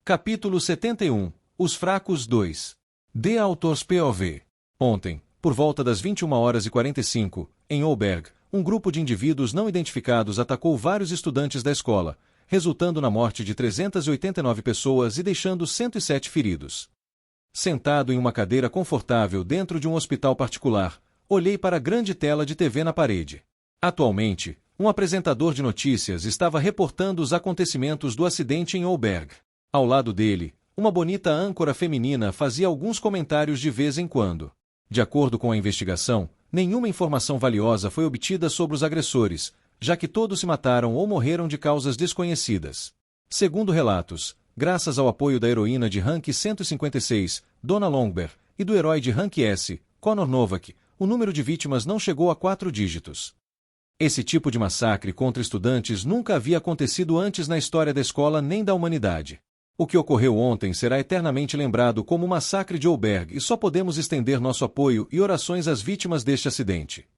Capítulo 71. Os Fracos 2. The Author's POV. Ontem, por volta das 21h45, em Oberg, um grupo de indivíduos não identificados atacou vários estudantes da escola, resultando na morte de 389 pessoas e deixando 107 feridos. Sentado em uma cadeira confortável dentro de um hospital particular, olhei para a grande tela de TV na parede. Atualmente, um apresentador de notícias estava reportando os acontecimentos do acidente em Oberg. Ao lado dele, uma bonita âncora feminina fazia alguns comentários de vez em quando. De acordo com a investigação, nenhuma informação valiosa foi obtida sobre os agressores, já que todos se mataram ou morreram de causas desconhecidas. Segundo relatos, graças ao apoio da heroína de rank 156, Donna Longbear, e do herói de rank S, Connor Novak, o número de vítimas não chegou a 4 dígitos. Esse tipo de massacre contra estudantes nunca havia acontecido antes na história da escola nem da humanidade. O que ocorreu ontem será eternamente lembrado como o massacre de Oberg e só podemos estender nosso apoio e orações às vítimas deste acidente.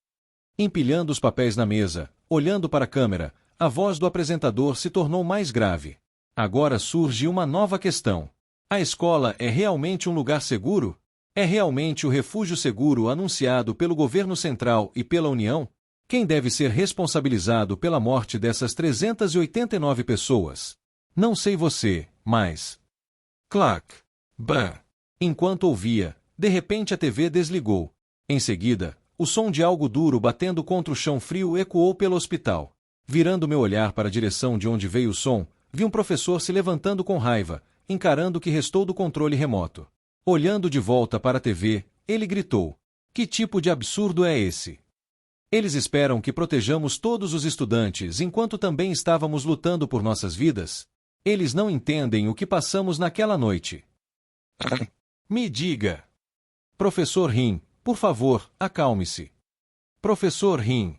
Empilhando os papéis na mesa, olhando para a câmera, a voz do apresentador se tornou mais grave. Agora surge uma nova questão. A escola é realmente um lugar seguro? É realmente o refúgio seguro anunciado pelo governo central e pela União? Quem deve ser responsabilizado pela morte dessas 389 pessoas? Não sei você, mas... Clac! Bam! Enquanto ouvia, de repente a TV desligou. Em seguida, o som de algo duro batendo contra o chão frio ecoou pelo hospital. Virando meu olhar para a direção de onde veio o som, vi um professor se levantando com raiva, encarando o que restou do controle remoto. Olhando de volta para a TV, ele gritou: "Que tipo de absurdo é esse? Eles esperam que protejamos todos os estudantes enquanto também estávamos lutando por nossas vidas? Eles não entendem o que passamos naquela noite." Me diga. Professor Rim, por favor, acalme-se. Professor Rim.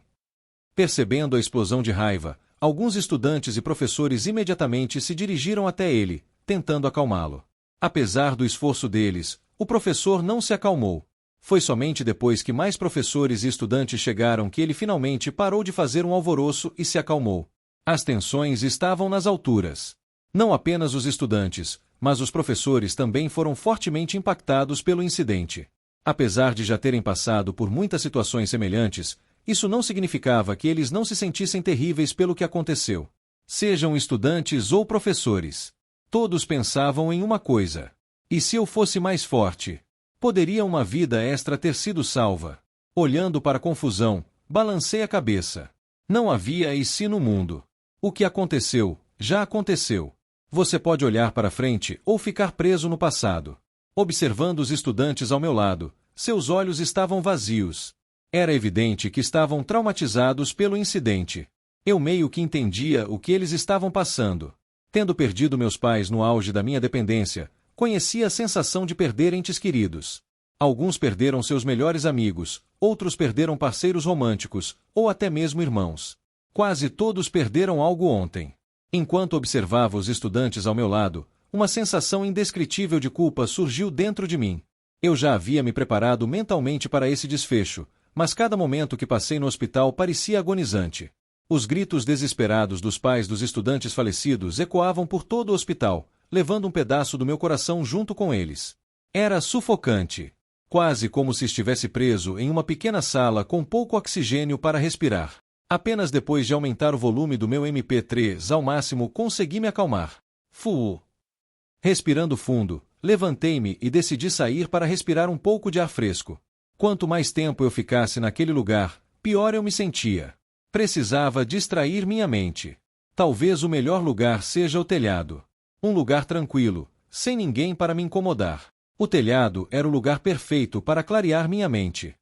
Percebendo a explosão de raiva, alguns estudantes e professores imediatamente se dirigiram até ele, tentando acalmá-lo. Apesar do esforço deles, o professor não se acalmou. Foi somente depois que mais professores e estudantes chegaram que ele finalmente parou de fazer um alvoroço e se acalmou. As tensões estavam nas alturas. Não apenas os estudantes, mas os professores também foram fortemente impactados pelo incidente. Apesar de já terem passado por muitas situações semelhantes, isso não significava que eles não se sentissem terríveis pelo que aconteceu. Sejam estudantes ou professores. Todos pensavam em uma coisa: e se eu fosse mais forte? Poderia uma vida extra ter sido salva? Olhando para a confusão, balancei a cabeça. Não havia e se no mundo. O que aconteceu, já aconteceu. Você pode olhar para frente ou ficar preso no passado. Observando os estudantes ao meu lado, seus olhos estavam vazios. Era evidente que estavam traumatizados pelo incidente. Eu meio que entendia o que eles estavam passando. Tendo perdido meus pais no auge da minha dependência, conhecia a sensação de perder entes queridos. Alguns perderam seus melhores amigos, outros perderam parceiros românticos, ou até mesmo irmãos. Quase todos perderam algo ontem. Enquanto observava os estudantes ao meu lado, uma sensação indescritível de culpa surgiu dentro de mim. Eu já havia me preparado mentalmente para esse desfecho, mas cada momento que passei no hospital parecia agonizante. Os gritos desesperados dos pais dos estudantes falecidos ecoavam por todo o hospital, levando um pedaço do meu coração junto com eles. Era sufocante. Quase como se estivesse preso em uma pequena sala com pouco oxigênio para respirar. Apenas depois de aumentar o volume do meu MP3 ao máximo consegui me acalmar. Respirando fundo, levantei-me e decidi sair para respirar um pouco de ar fresco. Quanto mais tempo eu ficasse naquele lugar, pior eu me sentia. Precisava distrair minha mente. Talvez o melhor lugar seja o telhado. Um lugar tranquilo, sem ninguém para me incomodar. O telhado era o lugar perfeito para clarear minha mente.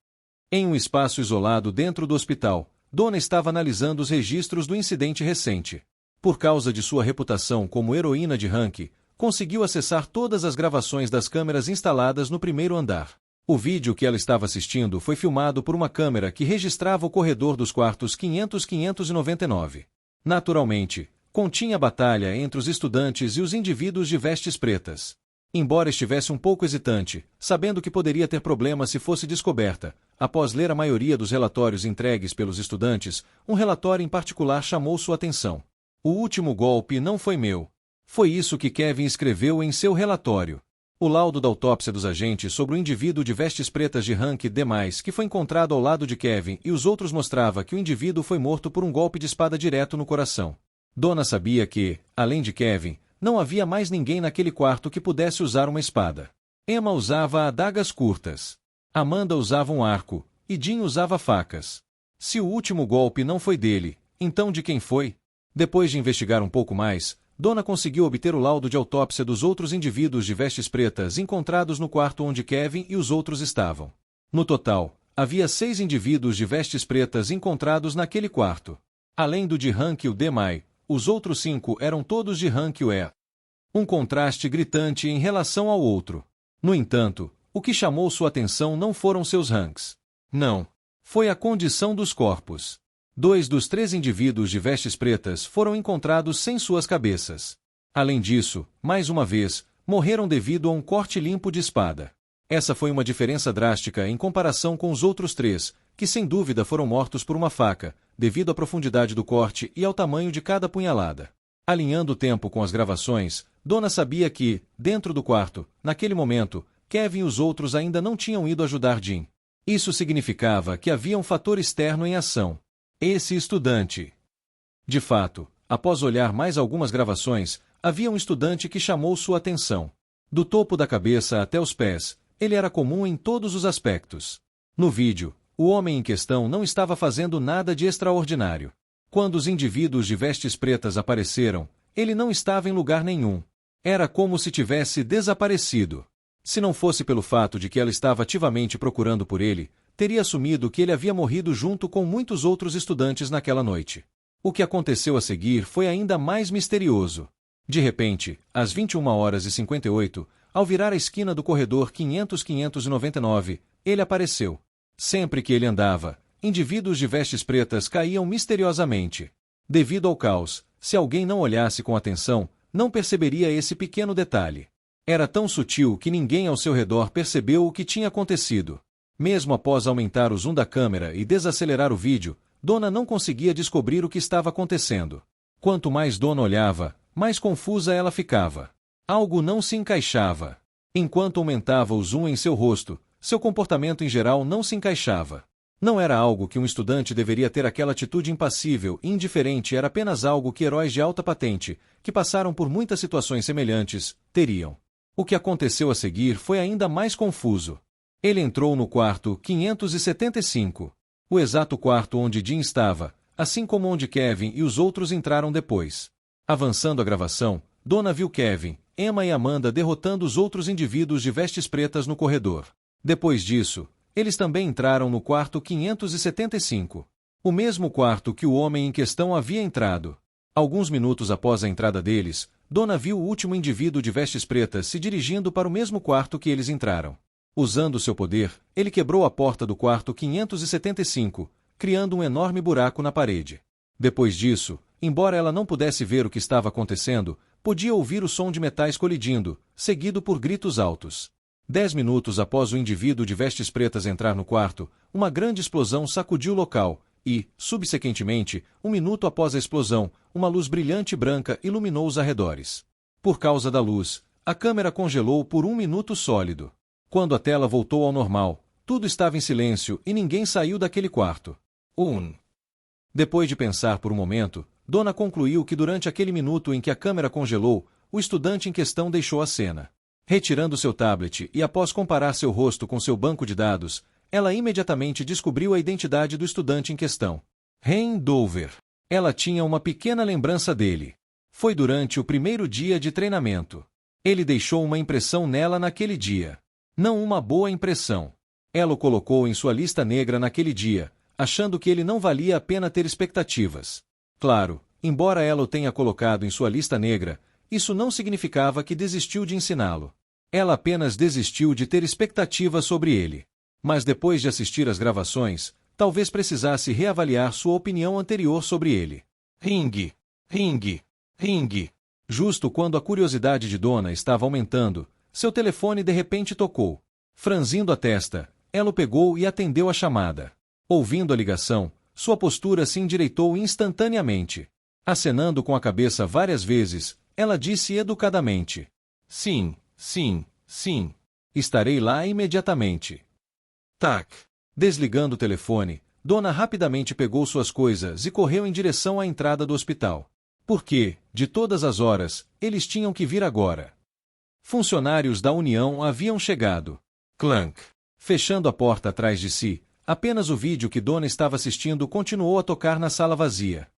Em um espaço isolado dentro do hospital, Donna estava analisando os registros do incidente recente. Por causa de sua reputação como heroína de rank, conseguiu acessar todas as gravações das câmeras instaladas no primeiro andar. O vídeo que ela estava assistindo foi filmado por uma câmera que registrava o corredor dos quartos 500 e 599. Naturalmente, continha a batalha entre os estudantes e os indivíduos de vestes pretas. Embora estivesse um pouco hesitante, sabendo que poderia ter problemas se fosse descoberta, após ler a maioria dos relatórios entregues pelos estudantes, um relatório em particular chamou sua atenção. "O último golpe não foi meu. Foi isso que Kevin escreveu em seu relatório. O laudo da autópsia dos agentes sobre o indivíduo de vestes pretas de Hank demais que foi encontrado ao lado de Kevin e os outros mostrava que o indivíduo foi morto por um golpe de espada direto no coração. Donna sabia que, além de Kevin, não havia mais ninguém naquele quarto que pudesse usar uma espada. Emma usava adagas curtas. Amanda usava um arco, e Jim usava facas. Se o último golpe não foi dele, então de quem foi? Depois de investigar um pouco mais, Donna conseguiu obter o laudo de autópsia dos outros indivíduos de vestes pretas encontrados no quarto onde Kevin e os outros estavam. No total, havia 6 indivíduos de vestes pretas encontrados naquele quarto. Além do de Hank Demai, os outros 5 eram todos de Hank E. Um contraste gritante em relação ao outro. No entanto, o que chamou sua atenção não foram seus ranks. Não. Foi a condição dos corpos. 2 dos 3 indivíduos de vestes pretas foram encontrados sem suas cabeças. Além disso, mais uma vez, morreram devido a um corte limpo de espada. Essa foi uma diferença drástica em comparação com os outros 3, que sem dúvida foram mortos por uma faca, devido à profundidade do corte e ao tamanho de cada punhalada. Alinhando o tempo com as gravações, Donna sabia que, dentro do quarto, naquele momento, Kevin e os outros ainda não tinham ido ajudar Jim. Isso significava que havia um fator externo em ação. Esse estudante. De fato, após olhar mais algumas gravações, havia um estudante que chamou sua atenção. Do topo da cabeça até os pés, ele era comum em todos os aspectos. No vídeo, o homem em questão não estava fazendo nada de extraordinário. Quando os indivíduos de vestes pretas apareceram, ele não estava em lugar nenhum. Era como se tivesse desaparecido. Se não fosse pelo fato de que ela estava ativamente procurando por ele, teria assumido que ele havia morrido junto com muitos outros estudantes naquela noite. O que aconteceu a seguir foi ainda mais misterioso. De repente, às 21h58, ao virar a esquina do corredor 500-599, ele apareceu. Sempre que ele andava, indivíduos de vestes pretas caíam misteriosamente. Devido ao caos, se alguém não olhasse com atenção, não perceberia esse pequeno detalhe. Era tão sutil que ninguém ao seu redor percebeu o que tinha acontecido. Mesmo após aumentar o zoom da câmera e desacelerar o vídeo, Donna não conseguia descobrir o que estava acontecendo. Quanto mais Donna olhava, mais confusa ela ficava. Algo não se encaixava. Enquanto aumentava o zoom em seu rosto, seu comportamento em geral não se encaixava. Não era algo que um estudante deveria ter aquela atitude impassível e indiferente, era apenas algo que heróis de alta patente, que passaram por muitas situações semelhantes, teriam. O que aconteceu a seguir foi ainda mais confuso. Ele entrou no quarto 575. O exato quarto onde Jim estava, assim como onde Kevin e os outros entraram depois. Avançando a gravação, Donna viu Kevin, Emma e Amanda derrotando os outros indivíduos de vestes pretas no corredor. Depois disso, eles também entraram no quarto 575. O mesmo quarto que o homem em questão havia entrado. Alguns minutos após a entrada deles, Donna viu o último indivíduo de vestes pretas se dirigindo para o mesmo quarto que eles entraram. Usando seu poder, ele quebrou a porta do quarto 575, criando um enorme buraco na parede. Depois disso, embora ela não pudesse ver o que estava acontecendo, podia ouvir o som de metais colidindo, seguido por gritos altos. 10 minutos após o indivíduo de vestes pretas entrar no quarto, uma grande explosão sacudiu o local e, subsequentemente, 1 minuto após a explosão, uma luz brilhante branca iluminou os arredores. Por causa da luz, a câmera congelou por 1 minuto sólido. Quando a tela voltou ao normal, tudo estava em silêncio e ninguém saiu daquele quarto. Depois de pensar por um momento, Donna concluiu que durante aquele minuto em que a câmera congelou, o estudante em questão deixou a cena. Retirando seu tablet e após comparar seu rosto com seu banco de dados, ela imediatamente descobriu a identidade do estudante em questão. Hein Dover. Ela tinha uma pequena lembrança dele. Foi durante o primeiro dia de treinamento. Ele deixou uma impressão nela naquele dia. Não uma boa impressão. Ela o colocou em sua lista negra naquele dia, achando que ele não valia a pena ter expectativas. Claro, embora ela o tenha colocado em sua lista negra, isso não significava que desistiu de ensiná-lo. Ela apenas desistiu de ter expectativas sobre ele. Mas depois de assistir às gravações, talvez precisasse reavaliar sua opinião anterior sobre ele. Ring. Justo quando a curiosidade de Donna estava aumentando, seu telefone de repente tocou. Franzindo a testa, ela o pegou e atendeu a chamada. Ouvindo a ligação, sua postura se endireitou instantaneamente. Acenando com a cabeça várias vezes, ela disse educadamente. Sim, sim, sim. Estarei lá imediatamente. Tac. Desligando o telefone, Donna rapidamente pegou suas coisas e correu em direção à entrada do hospital. Porque, de todas as horas, eles tinham que vir agora. Funcionários da União haviam chegado. Clank. Fechando a porta atrás de si, apenas o vídeo que Donna estava assistindo continuou a tocar na sala vazia.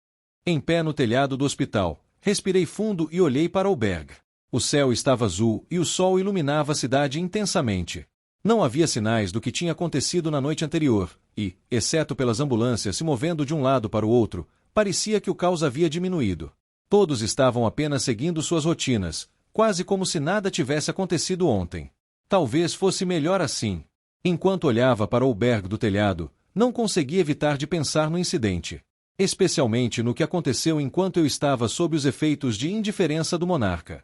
Em pé no telhado do hospital, respirei fundo e olhei para o Berg. O céu estava azul e o sol iluminava a cidade intensamente. Não havia sinais do que tinha acontecido na noite anterior, e, exceto pelas ambulâncias se movendo de um lado para o outro, parecia que o caos havia diminuído. Todos estavam apenas seguindo suas rotinas, quase como se nada tivesse acontecido ontem. Talvez fosse melhor assim. Enquanto olhava para o Berg do telhado, não conseguia evitar de pensar no incidente. Especialmente no que aconteceu enquanto eu estava sob os efeitos de indiferença do monarca.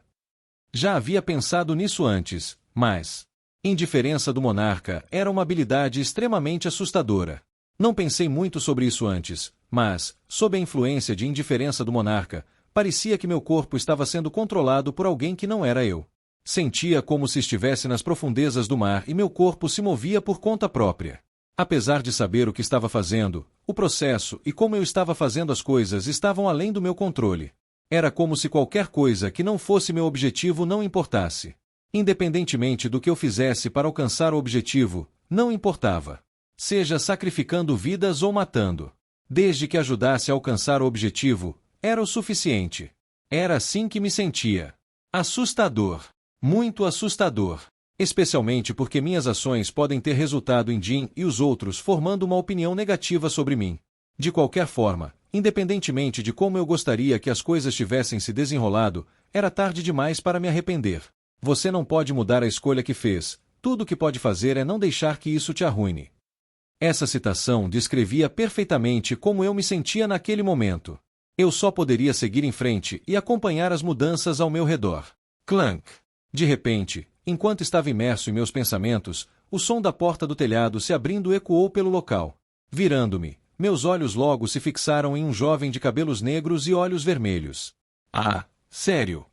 Já havia pensado nisso antes, mas... indiferença do monarca era uma habilidade extremamente assustadora. Não pensei muito sobre isso antes, mas, sob a influência de indiferença do monarca, parecia que meu corpo estava sendo controlado por alguém que não era eu. Sentia como se estivesse nas profundezas do mar e meu corpo se movia por conta própria. Apesar de saber o que estava fazendo, o processo e como eu estava fazendo as coisas estavam além do meu controle. Era como se qualquer coisa que não fosse meu objetivo não importasse. Independentemente do que eu fizesse para alcançar o objetivo, não importava. Seja sacrificando vidas ou matando. Desde que ajudasse a alcançar o objetivo, era o suficiente. Era assim que me sentia. Assustador. Muito assustador. Especialmente porque minhas ações podem ter resultado em Jim e os outros formando uma opinião negativa sobre mim. De qualquer forma, independentemente de como eu gostaria que as coisas tivessem se desenrolado, era tarde demais para me arrepender. Você não pode mudar a escolha que fez, tudo o que pode fazer é não deixar que isso te arruine. Essa citação descrevia perfeitamente como eu me sentia naquele momento. Eu só poderia seguir em frente e acompanhar as mudanças ao meu redor. Clank. De repente, enquanto estava imerso em meus pensamentos, o som da porta do telhado se abrindo ecoou pelo local. Virando-me, meus olhos logo se fixaram em um jovem de cabelos negros e olhos vermelhos. Ah, sério!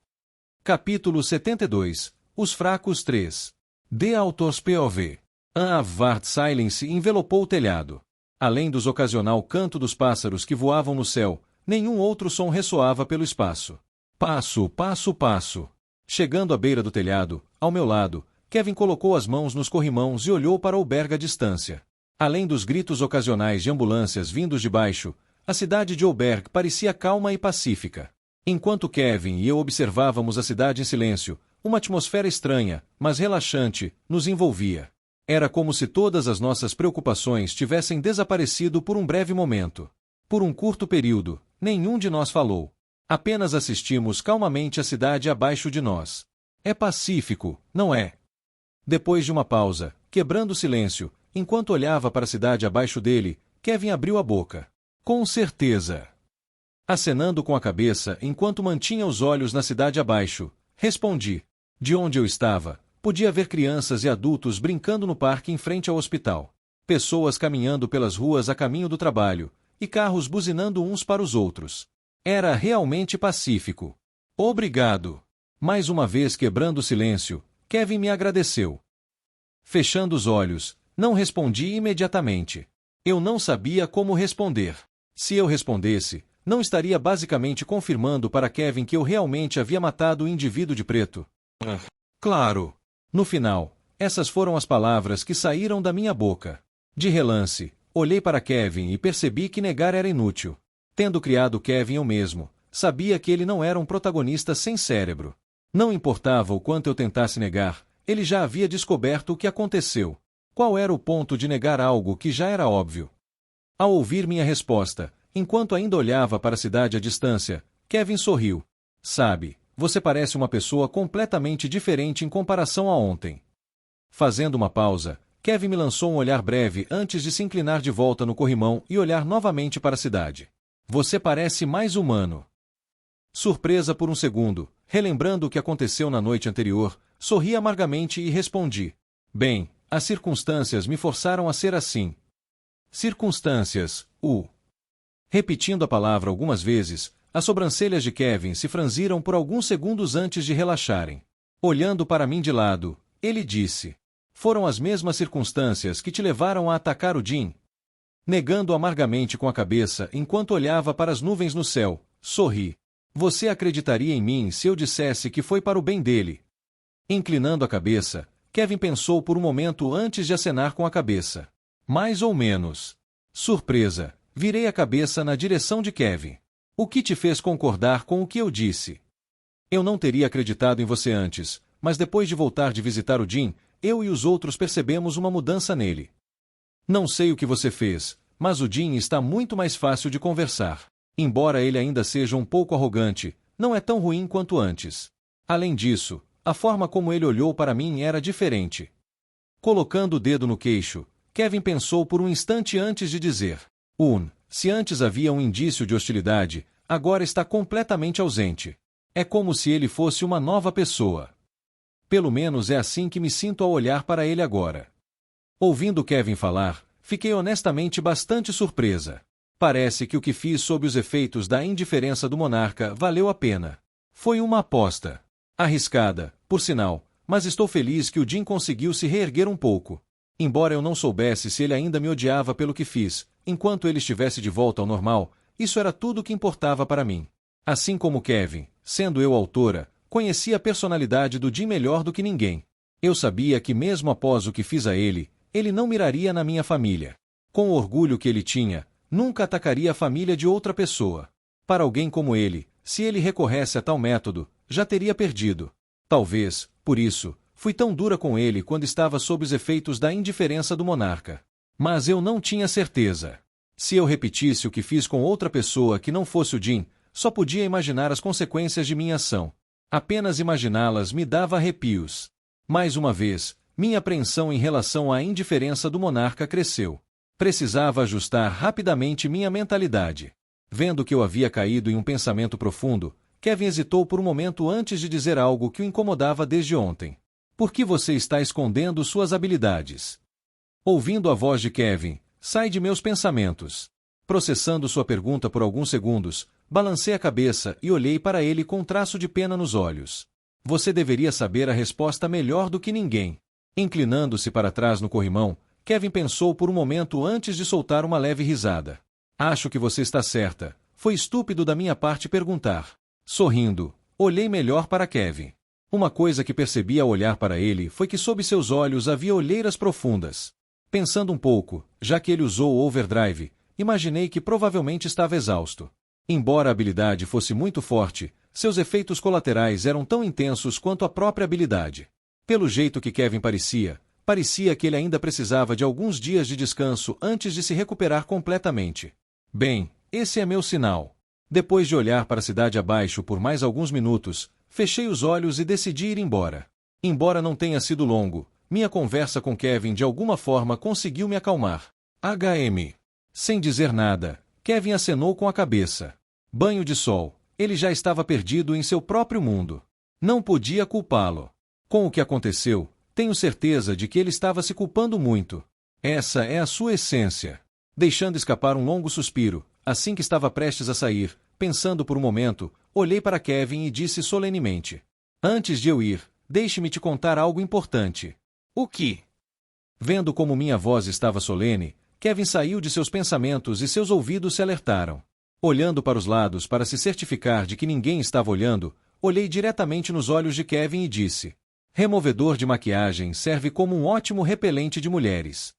Capítulo 72. Os Fracos 3. The Author's POV. A Vard Silence envelopou o telhado. Além dos ocasional canto dos pássaros que voavam no céu, nenhum outro som ressoava pelo espaço. Passo, passo, passo. Chegando à beira do telhado, ao meu lado, Kevin colocou as mãos nos corrimãos e olhou para o Berg à distância. Além dos gritos ocasionais de ambulâncias vindos de baixo, a cidade de Oberg parecia calma e pacífica. Enquanto Kevin e eu observávamos a cidade em silêncio, uma atmosfera estranha, mas relaxante, nos envolvia. Era como se todas as nossas preocupações tivessem desaparecido por um breve momento. Por um curto período, nenhum de nós falou. Apenas assistimos calmamente a cidade abaixo de nós. É pacífico, não é? Depois de uma pausa, quebrando o silêncio, enquanto olhava para a cidade abaixo dele, Kevin abriu a boca. Com certeza. Acenando com a cabeça enquanto mantinha os olhos na cidade abaixo, respondi. De onde eu estava, podia ver crianças e adultos brincando no parque em frente ao hospital. Pessoas caminhando pelas ruas a caminho do trabalho, e carros buzinando uns para os outros. Era realmente pacífico. Obrigado. Mais uma vez quebrando o silêncio, Kevin me agradeceu. Fechando os olhos, não respondi imediatamente. Eu não sabia como responder. Se eu respondesse, não estaria basicamente confirmando para Kevin que eu realmente havia matado o indivíduo de preto? Claro. No final, essas foram as palavras que saíram da minha boca. De relance, olhei para Kevin e percebi que negar era inútil. Tendo criado Kevin eu mesmo, sabia que ele não era um protagonista sem cérebro. Não importava o quanto eu tentasse negar, ele já havia descoberto o que aconteceu. Qual era o ponto de negar algo que já era óbvio? Ao ouvir minha resposta, enquanto ainda olhava para a cidade à distância, Kevin sorriu. Sabe, você parece uma pessoa completamente diferente em comparação a ontem. Fazendo uma pausa, Kevin me lançou um olhar breve antes de se inclinar de volta no corrimão e olhar novamente para a cidade. Você parece mais humano. Surpresa por um segundo, relembrando o que aconteceu na noite anterior, sorri amargamente e respondi. Bem, as circunstâncias me forçaram a ser assim. Circunstâncias, Repetindo a palavra algumas vezes, As sobrancelhas de Kevin se franziram por alguns segundos antes de relaxarem. Olhando para mim de lado, ele disse: "Foram as mesmas circunstâncias que te levaram a atacar o Jim?" Negando amargamente com a cabeça enquanto olhava para as nuvens no céu, sorri. "Você acreditaria em mim se eu dissesse que foi para o bem dele?" Inclinando a cabeça, Kevin pensou por um momento antes de acenar com a cabeça. "Mais ou menos." Surpresa, virei a cabeça na direção de Kevin. "O que te fez concordar com o que eu disse?" "Eu não teria acreditado em você antes, mas depois de voltar de visitar o Jim, eu e os outros percebemos uma mudança nele. Não sei o que você fez, mas o Jim está muito mais fácil de conversar. Embora ele ainda seja um pouco arrogante, não é tão ruim quanto antes. Além disso, a forma como ele olhou para mim era diferente." Colocando o dedo no queixo, Kevin pensou por um instante antes de dizer: Se antes havia um indício de hostilidade, agora está completamente ausente. É como se ele fosse uma nova pessoa. Pelo menos é assim que me sinto ao olhar para ele agora." Ouvindo Kevin falar, fiquei honestamente bastante surpresa. Parece que o que fiz sob os efeitos da indiferença do monarca valeu a pena. Foi uma aposta. Arriscada, por sinal, mas estou feliz que o Jim conseguiu se reerguer um pouco. Embora eu não soubesse se ele ainda me odiava pelo que fiz, enquanto ele estivesse de volta ao normal, isso era tudo o que importava para mim. Assim como Kevin, sendo eu a autora, conhecia a personalidade do Jim melhor do que ninguém. Eu sabia que mesmo após o que fiz a ele não miraria na minha família. Com o orgulho que ele tinha, nunca atacaria a família de outra pessoa. Para alguém como ele, se ele recorresse a tal método, já teria perdido. Talvez, por isso, fui tão dura com ele quando estava sob os efeitos da indiferença do monarca. Mas eu não tinha certeza. Se eu repetisse o que fiz com outra pessoa que não fosse o Jim, só podia imaginar as consequências de minha ação. Apenas imaginá-las me dava arrepios. Mais uma vez, minha apreensão em relação à indiferença do monarca cresceu. Precisava ajustar rapidamente minha mentalidade. Vendo que eu havia caído em um pensamento profundo, Kevin hesitou por um momento antes de dizer algo que o incomodava desde ontem. "Por que você está escondendo suas habilidades?" Ouvindo a voz de Kevin, sai de meus pensamentos. Processando sua pergunta por alguns segundos, balancei a cabeça e olhei para ele com um traço de pena nos olhos. "Você deveria saber a resposta melhor do que ninguém." Inclinando-se para trás no corrimão, Kevin pensou por um momento antes de soltar uma leve risada. "Acho que você está certa. Foi estúpido da minha parte perguntar." Sorrindo, olhei melhor para Kevin. Uma coisa que percebi ao olhar para ele foi que sob seus olhos havia olheiras profundas. Pensando um pouco, já que ele usou o overdrive, imaginei que provavelmente estava exausto. Embora a habilidade fosse muito forte, seus efeitos colaterais eram tão intensos quanto a própria habilidade. Pelo jeito que Kevin parecia que ele ainda precisava de alguns dias de descanso antes de se recuperar completamente. Bem, esse é meu sinal. Depois de olhar para a cidade abaixo por mais alguns minutos, fechei os olhos e decidi ir embora. Embora não tenha sido longo, minha conversa com Kevin de alguma forma conseguiu me acalmar. HM. Sem dizer nada, Kevin acenou com a cabeça. Banho de sol. Ele já estava perdido em seu próprio mundo. Não podia culpá-lo. Com o que aconteceu, tenho certeza de que ele estava se culpando muito. Essa é a sua essência. Deixando escapar um longo suspiro, assim que estava prestes a sair, pensando por um momento, olhei para Kevin e disse solenemente: "Antes de eu ir, deixe-me te contar algo importante." "O que?" Vendo como minha voz estava solene, Kevin saiu de seus pensamentos e seus ouvidos se alertaram. Olhando para os lados para se certificar de que ninguém estava olhando, olhei diretamente nos olhos de Kevin e disse: "Removedor de maquiagem serve como um ótimo repelente de mulheres."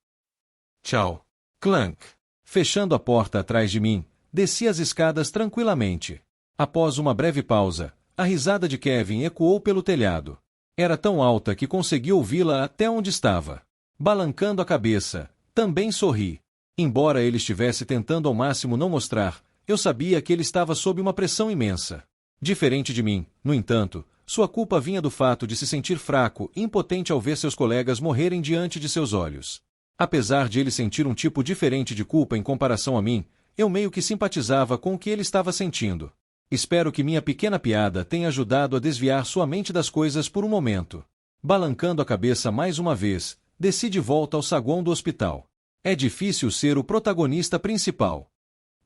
Tchau. Clank. Fechando a porta atrás de mim, desci as escadas tranquilamente. Após uma breve pausa, a risada de Kevin ecoou pelo telhado. Era tão alta que consegui ouvi-la até onde estava. Balancando a cabeça, também sorri. Embora ele estivesse tentando ao máximo não mostrar, eu sabia que ele estava sob uma pressão imensa. Diferente de mim, no entanto, sua culpa vinha do fato de se sentir fraco e impotente ao ver seus colegas morrerem diante de seus olhos. Apesar de ele sentir um tipo diferente de culpa em comparação a mim, eu meio que simpatizava com o que ele estava sentindo. Espero que minha pequena piada tenha ajudado a desviar sua mente das coisas por um momento. Balancando a cabeça mais uma vez, desci de volta ao saguão do hospital. É difícil ser o protagonista principal.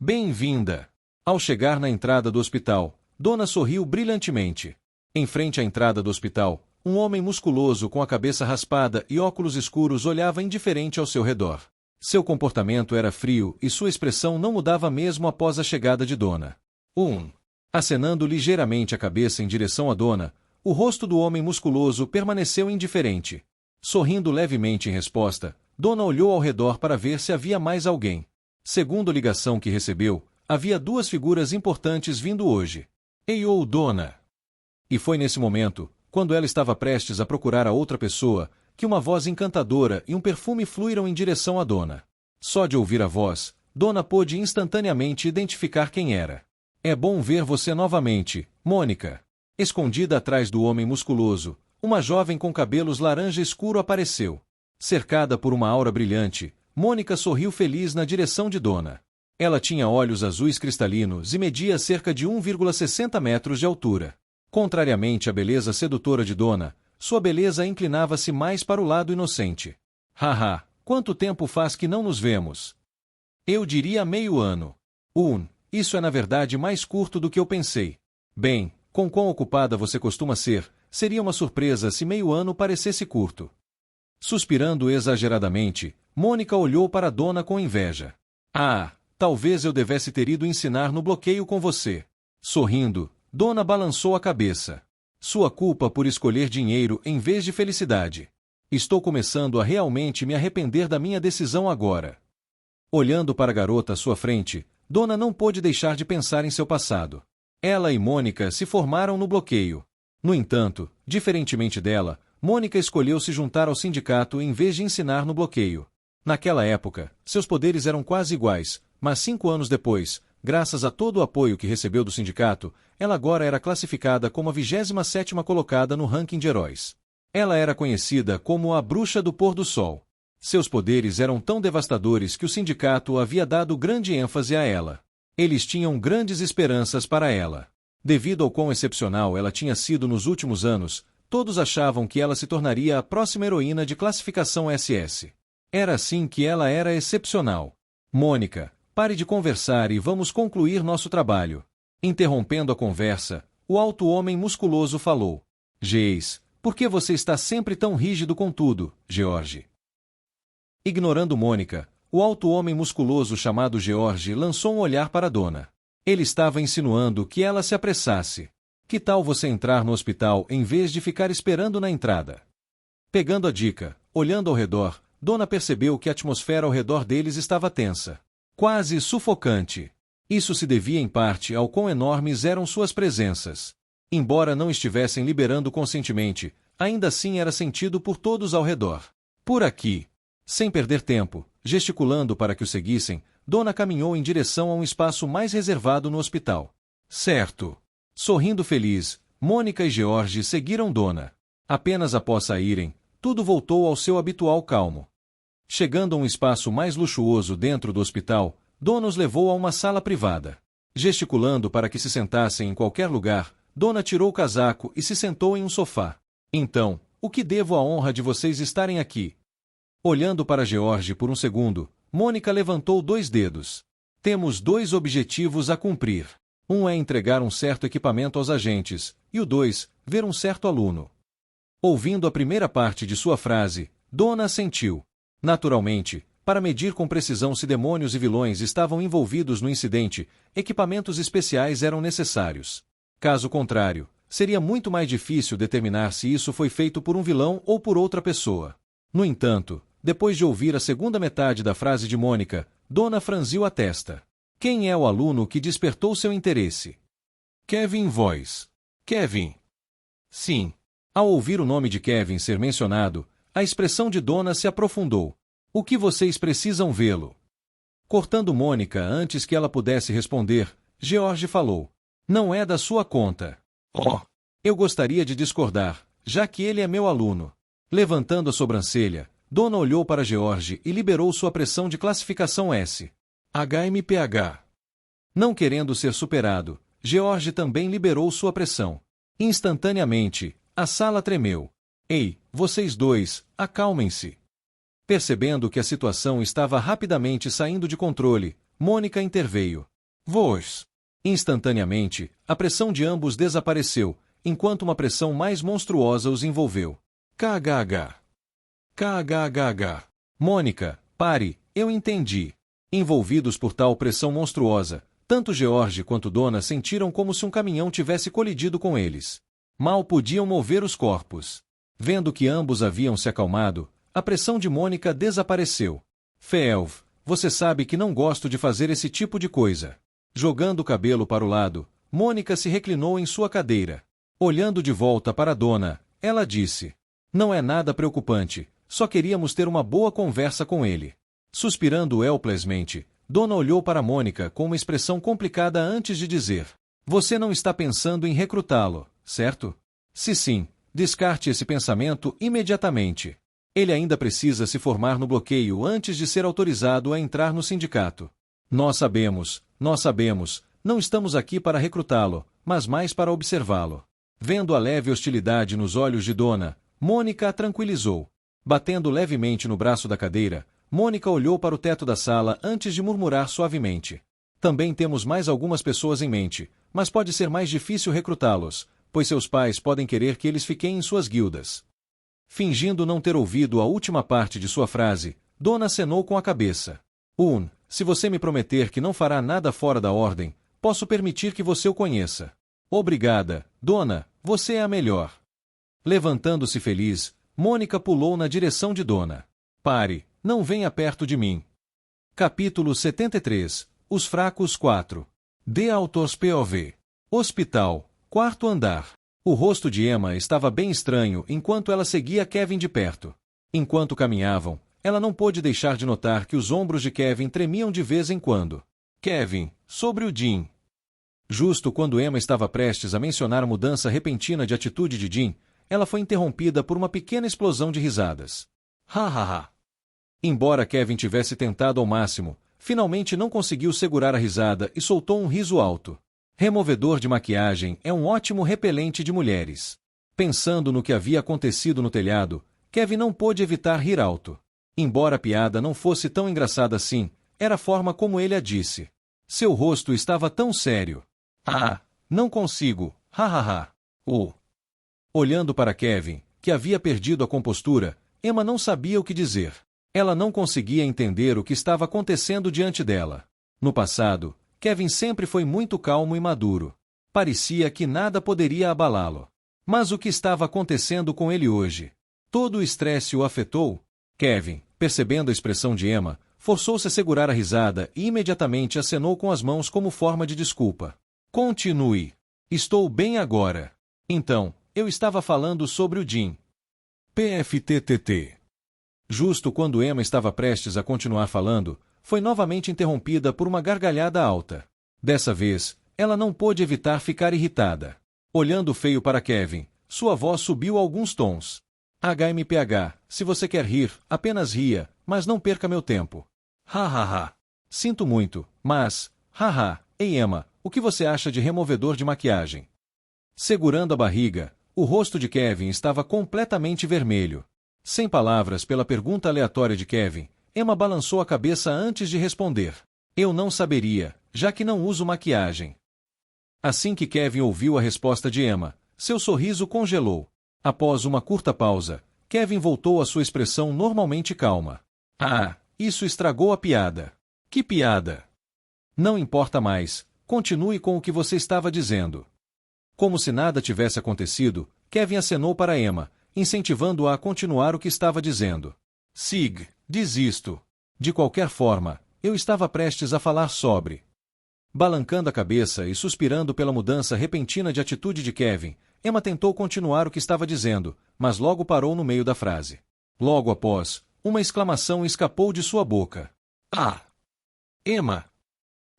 Bem-vinda! Ao chegar na entrada do hospital, Donna sorriu brilhantemente. Em frente à entrada do hospital, um homem musculoso com a cabeça raspada e óculos escuros olhava indiferente ao seu redor. Seu comportamento era frio e sua expressão não mudava mesmo após a chegada de Donna. Acenando ligeiramente a cabeça em direção a Donna, o rosto do homem musculoso permaneceu indiferente. Sorrindo levemente em resposta, Donna olhou ao redor para ver se havia mais alguém. Segundo a ligação que recebeu, havia duas figuras importantes vindo hoje. Eiou Donna! E foi nesse momento, quando ela estava prestes a procurar a outra pessoa, que uma voz encantadora e um perfume fluíram em direção a Donna. Só de ouvir a voz, Donna pôde instantaneamente identificar quem era. É bom ver você novamente, Mônica. Escondida atrás do homem musculoso, uma jovem com cabelos laranja escuro apareceu. Cercada por uma aura brilhante, Mônica sorriu feliz na direção de Donna. Ela tinha olhos azuis cristalinos e media cerca de 1,60 metros de altura. Contrariamente à beleza sedutora de Donna, sua beleza inclinava-se mais para o lado inocente. Haha, quanto tempo faz que não nos vemos? Eu diria meio ano. Isso é na verdade mais curto do que eu pensei. Bem, com quão ocupada você costuma ser, seria uma surpresa se meio ano parecesse curto. Suspirando exageradamente, Mônica olhou para Donna com inveja. Talvez eu devesse ter ido ensinar no bloqueio com você. Sorrindo, Donna balançou a cabeça. Sua culpa por escolher dinheiro em vez de felicidade. Estou começando a realmente me arrepender da minha decisão agora. Olhando para a garota à sua frente, Donna não pôde deixar de pensar em seu passado. Ela e Mônica se formaram no bloqueio. No entanto, diferentemente dela, Mônica escolheu se juntar ao sindicato em vez de ensinar no bloqueio. Naquela época, seus poderes eram quase iguais, mas 5 anos depois, graças a todo o apoio que recebeu do sindicato, ela agora era classificada como a 27ª colocada no ranking de heróis. Ela era conhecida como a Bruxa do Pôr do Sol. Seus poderes eram tão devastadores que o sindicato havia dado grande ênfase a ela. Eles tinham grandes esperanças para ela. Devido ao quão excepcional ela tinha sido nos últimos anos, todos achavam que ela se tornaria a próxima heroína de classificação SS. Era assim que ela era excepcional. Mônica, pare de conversar e vamos concluir nosso trabalho. Interrompendo a conversa, o alto homem musculoso falou. Geis, por que você está sempre tão rígido com tudo, George? Ignorando Mônica, o alto homem musculoso chamado George lançou um olhar para Donna. Ele estava insinuando que ela se apressasse. Que tal você entrar no hospital em vez de ficar esperando na entrada? Pegando a dica, olhando ao redor, Donna percebeu que a atmosfera ao redor deles estava tensa. Quase sufocante. Isso se devia em parte ao quão enormes eram suas presenças. Embora não estivessem liberando conscientemente, ainda assim era sentido por todos ao redor. Por aqui. Sem perder tempo, gesticulando para que o seguissem, Donna caminhou em direção a um espaço mais reservado no hospital. Certo. Sorrindo feliz, Mônica e George seguiram Donna. Apenas após saírem, tudo voltou ao seu habitual calmo. Chegando a um espaço mais luxuoso dentro do hospital, Donna os levou a uma sala privada. Gesticulando para que se sentassem em qualquer lugar, Donna tirou o casaco e se sentou em um sofá. Então, o que devo à honra de vocês estarem aqui? Olhando para George por um segundo, Mônica levantou 2 dedos. Temos 2 objetivos a cumprir. Um é entregar um certo equipamento aos agentes, e o 2, ver um certo aluno. Ouvindo a primeira parte de sua frase, Donna assentiu. Naturalmente, para medir com precisão se demônios e vilões estavam envolvidos no incidente, equipamentos especiais eram necessários. Caso contrário, seria muito mais difícil determinar se isso foi feito por um vilão ou por outra pessoa. No entanto, depois de ouvir a segunda metade da frase de Mônica, Donna franziu a testa. Quem é o aluno que despertou seu interesse? Kevin Voice. Kevin. Sim. Ao ouvir o nome de Kevin ser mencionado, a expressão de Donna se aprofundou. O que vocês precisam vê-lo? Cortando Mônica antes que ela pudesse responder, George falou. Não é da sua conta. Eu gostaria de discordar, já que ele é meu aluno. Levantando a sobrancelha, Donna olhou para George e liberou sua pressão de classificação S. HMPH. Não querendo ser superado, George também liberou sua pressão. Instantaneamente, a sala tremeu. Ei, vocês dois, acalmem-se. Percebendo que a situação estava rapidamente saindo de controle, Mônica interveio. Vós. Instantaneamente, a pressão de ambos desapareceu, enquanto uma pressão mais monstruosa os envolveu. KHH. KHHH. Mônica, pare, eu entendi. Envolvidos por tal pressão monstruosa, tanto George quanto Donna sentiram como se um caminhão tivesse colidido com eles. Mal podiam mover os corpos. Vendo que ambos haviam se acalmado, a pressão de Mônica desapareceu. Felv, você sabe que não gosto de fazer esse tipo de coisa. Jogando o cabelo para o lado, Mônica se reclinou em sua cadeira. Olhando de volta para Donna, ela disse: não é nada preocupante, só queríamos ter uma boa conversa com ele. Suspirando helplessmente, Donna olhou para Mônica com uma expressão complicada antes de dizer: você não está pensando em recrutá-lo, certo? Se sim, descarte esse pensamento imediatamente. Ele ainda precisa se formar no bloqueio antes de ser autorizado a entrar no sindicato. Nós sabemos, não estamos aqui para recrutá-lo, mas mais para observá-lo. Vendo a leve hostilidade nos olhos de Donna, Mônica a tranquilizou. Batendo levemente no braço da cadeira, Mônica olhou para o teto da sala antes de murmurar suavemente: também temos mais algumas pessoas em mente, mas pode ser mais difícil recrutá-los, pois seus pais podem querer que eles fiquem em suas guildas. Fingindo não ter ouvido a última parte de sua frase, Donna acenou com a cabeça. Se você me prometer que não fará nada fora da ordem, posso permitir que você o conheça. Obrigada, Donna, você é a melhor. Levantando-se feliz, Mônica pulou na direção de Donna. Pare, não venha perto de mim. Capítulo 73. Os fracos 4. The Author's POV. Hospital, quarto andar. O rosto de Emma estava bem estranho enquanto ela seguia Kevin de perto. Enquanto caminhavam, ela não pôde deixar de notar que os ombros de Kevin tremiam de vez em quando. Kevin, sobre o Jim. Justo quando Emma estava prestes a mencionar a mudança repentina de atitude de Jim, ela foi interrompida por uma pequena explosão de risadas. Ha. Embora Kevin tivesse tentado ao máximo, finalmente não conseguiu segurar a risada e soltou um riso alto. Removedor de maquiagem é um ótimo repelente de mulheres. Pensando no que havia acontecido no telhado, Kevin não pôde evitar rir alto. Embora a piada não fosse tão engraçada assim, era a forma como ele a disse. Seu rosto estava tão sério. Não consigo. Olhando para Kevin, que havia perdido a compostura, Emma não sabia o que dizer. Ela não conseguia entender o que estava acontecendo diante dela. No passado, Kevin sempre foi muito calmo e maduro. Parecia que nada poderia abalá-lo. Mas o que estava acontecendo com ele hoje? Todo o estresse o afetou? Kevin, percebendo a expressão de Emma, forçou-se a segurar a risada e imediatamente acenou com as mãos como forma de desculpa. Continue. Estou bem agora. Então, eu estava falando sobre o Jim. PFTTT. Justo quando Emma estava prestes a continuar falando, foi novamente interrompida por uma gargalhada alta. Dessa vez, ela não pôde evitar ficar irritada. Olhando feio para Kevin, sua voz subiu alguns tons. HMPH, se você quer rir, apenas ria, mas não perca meu tempo. Sinto muito, mas... Ei Emma, o que você acha de removedor de maquiagem? Segurando a barriga, o rosto de Kevin estava completamente vermelho. Sem palavras pela pergunta aleatória de Kevin, Emma balançou a cabeça antes de responder. Eu não saberia, já que não uso maquiagem. Assim que Kevin ouviu a resposta de Emma, seu sorriso congelou. Após uma curta pausa, Kevin voltou à sua expressão normalmente calma. Isso estragou a piada. Que piada? Não importa mais, continue com o que você estava dizendo. Como se nada tivesse acontecido, Kevin acenou para Emma, incentivando-a a continuar o que estava dizendo. Sig, desisto. De qualquer forma, eu estava prestes a falar sobre. Balancando a cabeça e suspirando pela mudança repentina de atitude de Kevin, Emma tentou continuar o que estava dizendo, mas logo parou no meio da frase. Logo após, uma exclamação escapou de sua boca. Emma!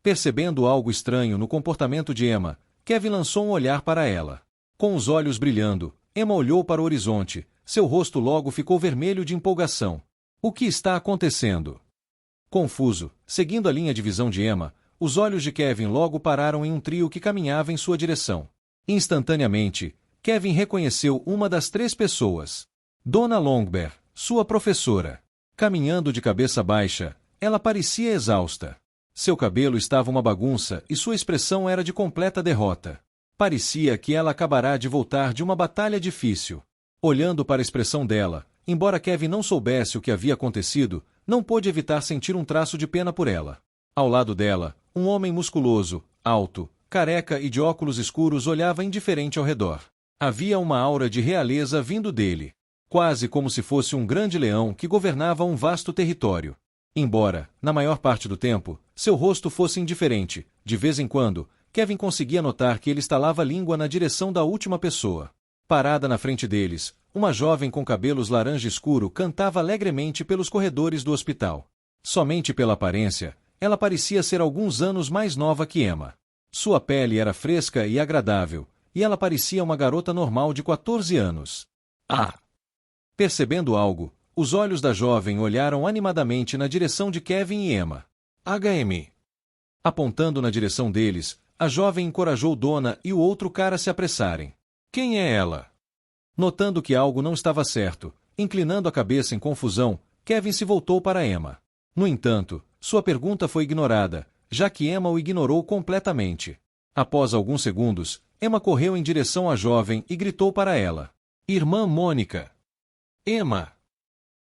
Percebendo algo estranho no comportamento de Emma, Kevin lançou um olhar para ela. Com os olhos brilhando, Emma olhou para o horizonte, seu rosto logo ficou vermelho de empolgação. O que está acontecendo? Confuso, seguindo a linha de visão de Emma, os olhos de Kevin logo pararam em um trio que caminhava em sua direção. Instantaneamente, Kevin reconheceu uma das três pessoas. Donna Longbear, sua professora. Caminhando de cabeça baixa, ela parecia exausta. Seu cabelo estava uma bagunça e sua expressão era de completa derrota. Parecia que ela acabará de voltar de uma batalha difícil. Olhando para a expressão dela, embora Kevin não soubesse o que havia acontecido, não pôde evitar sentir um traço de pena por ela. Ao lado dela, um homem musculoso, alto, careca e de óculos escuros olhava indiferente ao redor. Havia uma aura de realeza vindo dele, quase como se fosse um grande leão que governava um vasto território. Embora, na maior parte do tempo, seu rosto fosse indiferente, de vez em quando, Kevin conseguia notar que ele estalava a língua na direção da última pessoa. Parada na frente deles, uma jovem com cabelos laranja escuro cantava alegremente pelos corredores do hospital. Somente pela aparência, ela parecia ser alguns anos mais nova que Emma. Sua pele era fresca e agradável, e ela parecia uma garota normal de 14 anos. Ah! Percebendo algo, os olhos da jovem olharam animadamente na direção de Kevin e Emma. HM. Apontando na direção deles, a jovem encorajou Donna e o outro cara a se apressarem. Quem é ela? Notando que algo não estava certo, inclinando a cabeça em confusão, Kevin se voltou para Emma. No entanto, sua pergunta foi ignorada, já que Emma o ignorou completamente. Após alguns segundos, Emma correu em direção à jovem e gritou para ela. Irmã Mônica. Emma.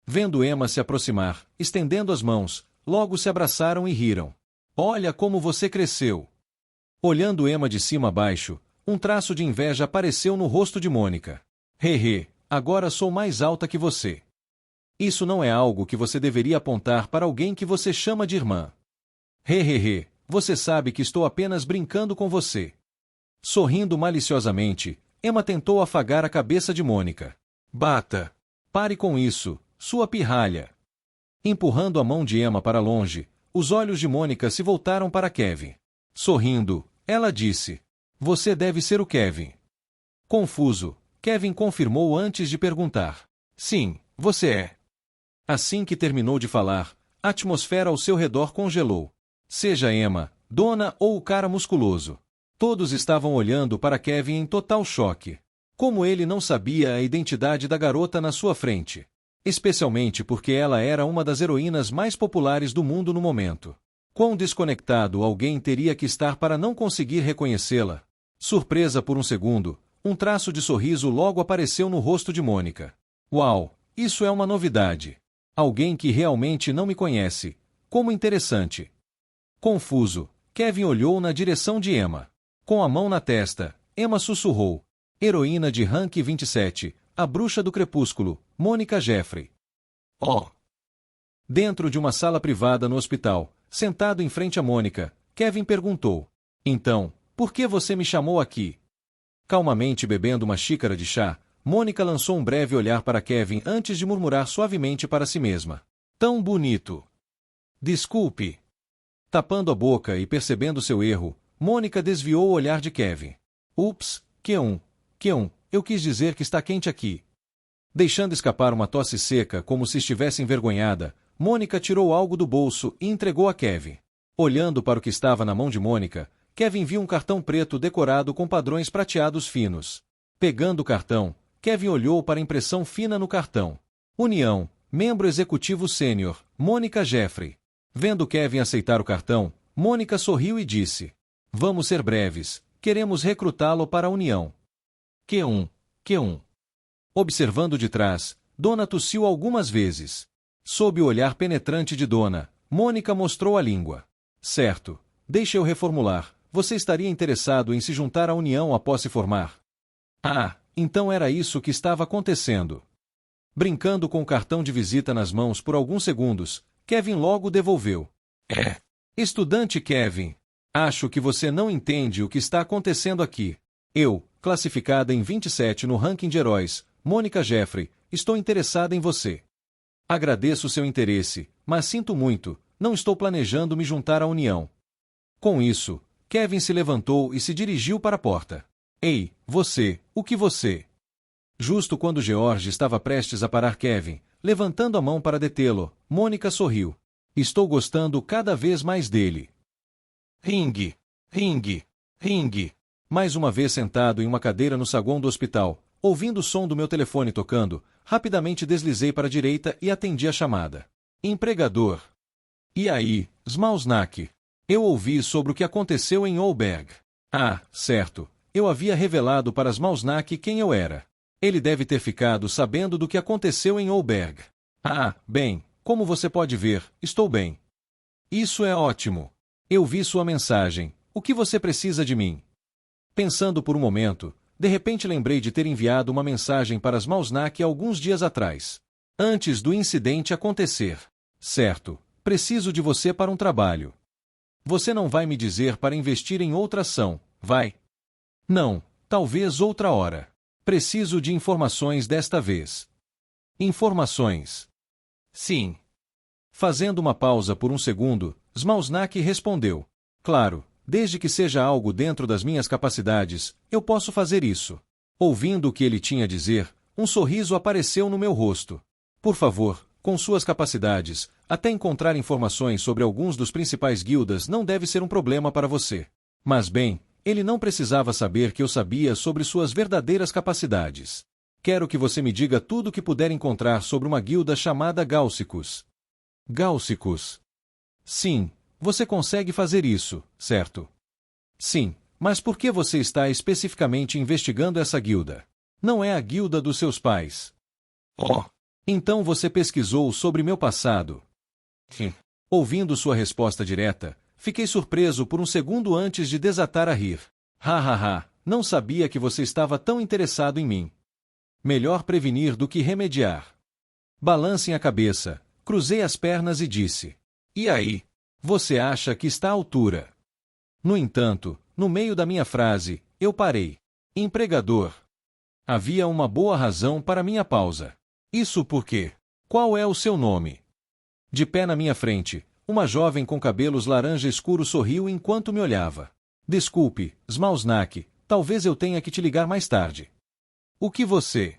Vendo Emma se aproximar, estendendo as mãos, logo se abraçaram e riram. Olha como você cresceu. Olhando Emma de cima a baixo, um traço de inveja apareceu no rosto de Mônica. Hehe, agora sou mais alta que você. Isso não é algo que você deveria apontar para alguém que você chama de irmã. Hehehe, você sabe que estou apenas brincando com você. Sorrindo maliciosamente, Emma tentou afagar a cabeça de Mônica. Bata! Pare com isso, sua pirralha! Empurrando a mão de Emma para longe, os olhos de Mônica se voltaram para Kevin. Sorrindo, ela disse. Você deve ser o Kevin. Confuso, Kevin confirmou antes de perguntar. Sim, você é. Assim que terminou de falar, a atmosfera ao seu redor congelou. Seja Emma, Donna ou o cara musculoso. Todos estavam olhando para Kevin em total choque. Como ele não sabia a identidade da garota na sua frente. Especialmente porque ela era uma das heroínas mais populares do mundo no momento. Quão desconectado alguém teria que estar para não conseguir reconhecê-la? Surpresa por um segundo, um traço de sorriso logo apareceu no rosto de Mônica. Uau, isso é uma novidade. Alguém que realmente não me conhece. Como interessante. Confuso, Kevin olhou na direção de Emma. Com a mão na testa, Emma sussurrou. Heroína de Rank 27, a bruxa do crepúsculo, Mônica Jeffrey. Oh! Dentro de uma sala privada no hospital, sentado em frente a Mônica, Kevin perguntou. Então, por que você me chamou aqui? Calmamente bebendo uma xícara de chá, Mônica lançou um breve olhar para Kevin antes de murmurar suavemente para si mesma. Tão bonito. Desculpe. Tapando a boca e percebendo seu erro, Mônica desviou o olhar de Kevin. Ups, Q1, eu quis dizer que está quente aqui. Deixando escapar uma tosse seca como se estivesse envergonhada, Mônica tirou algo do bolso e entregou a Kevin. Olhando para o que estava na mão de Mônica, Kevin viu um cartão preto decorado com padrões prateados finos. Pegando o cartão, Kevin olhou para a impressão fina no cartão. União, membro executivo sênior, Mônica Jeffrey. Vendo Kevin aceitar o cartão, Mônica sorriu e disse. Vamos ser breves, queremos recrutá-lo para a União. Q1. Observando de trás, Donna tossiu algumas vezes. Sob o olhar penetrante de Donna, Mônica mostrou a língua. Certo, deixe eu reformular. Você estaria interessado em se juntar à União após se formar? Ah, então era isso que estava acontecendo. Brincando com o cartão de visita nas mãos por alguns segundos, Kevin logo devolveu. Estudante Kevin, acho que você não entende o que está acontecendo aqui. Eu, classificada em 27 no ranking de heróis, Mônica Jeffrey, estou interessada em você. Agradeço seu interesse, mas sinto muito, não estou planejando me juntar à União. Com isso, Kevin se levantou e se dirigiu para a porta. Ei, você, o que você? Justo quando George estava prestes a parar Kevin, levantando a mão para detê-lo, Mônica sorriu. Estou gostando cada vez mais dele. Ring. Mais uma vez sentado em uma cadeira no saguão do hospital, ouvindo o som do meu telefone tocando, rapidamente deslizei para a direita e atendi a chamada. Empregador. E aí, Smalsnack? Eu ouvi sobre o que aconteceu em Olberg. Ah, certo. Eu havia revelado para Smalsnak quem eu era. Ele deve ter ficado sabendo do que aconteceu em Olberg. Ah, bem, como você pode ver, estou bem. Isso é ótimo. Eu vi sua mensagem. O que você precisa de mim? Pensando por um momento, de repente lembrei de ter enviado uma mensagem para Smalsnak alguns dias atrás. Antes do incidente acontecer. Certo, preciso de você para um trabalho. Você não vai me dizer para investir em outra ação, vai? Não, talvez outra hora. Preciso de informações desta vez. Informações. Sim. Fazendo uma pausa por um segundo, Smalsnak respondeu. Claro, desde que seja algo dentro das minhas capacidades, eu posso fazer isso. Ouvindo o que ele tinha a dizer, um sorriso apareceu no meu rosto. Por favor, com suas capacidades, até encontrar informações sobre alguns dos principais guildas não deve ser um problema para você. Mas bem, ele não precisava saber que eu sabia sobre suas verdadeiras capacidades. Quero que você me diga tudo o que puder encontrar sobre uma guilda chamada Gáucicos. Gáucicos. Sim, você consegue fazer isso, certo? Sim, mas por que você está especificamente investigando essa guilda? Não é a guilda dos seus pais. Oh. Então você pesquisou sobre meu passado. Sim. Ouvindo sua resposta direta, fiquei surpreso por um segundo antes de desatar a rir. Não sabia que você estava tão interessado em mim. Melhor prevenir do que remediar. Balancem a cabeça, cruzei as pernas e disse. E aí? Você acha que está à altura? No entanto, no meio da minha frase, eu parei. Empregador. Havia uma boa razão para minha pausa. Isso porque? Qual é o seu nome? De pé na minha frente, uma jovem com cabelos laranja escuro sorriu enquanto me olhava. Desculpe, Smalsnak, talvez eu tenha que te ligar mais tarde. O que você?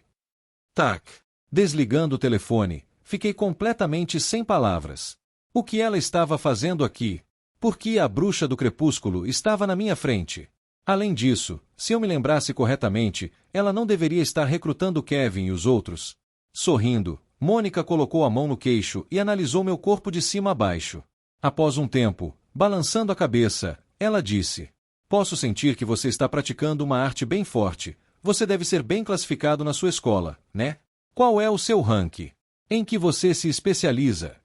Tac. Desligando o telefone, fiquei completamente sem palavras. O que ela estava fazendo aqui? Por que a bruxa do crepúsculo estava na minha frente? Além disso, se eu me lembrasse corretamente, ela não deveria estar recrutando Kevin e os outros. Sorrindo, Mônica colocou a mão no queixo e analisou meu corpo de cima a baixo. Após um tempo, balançando a cabeça, ela disse: Posso sentir que você está praticando uma arte bem forte. Você deve ser bem classificado na sua escola, né? Qual é o seu rank? Em que você se especializa?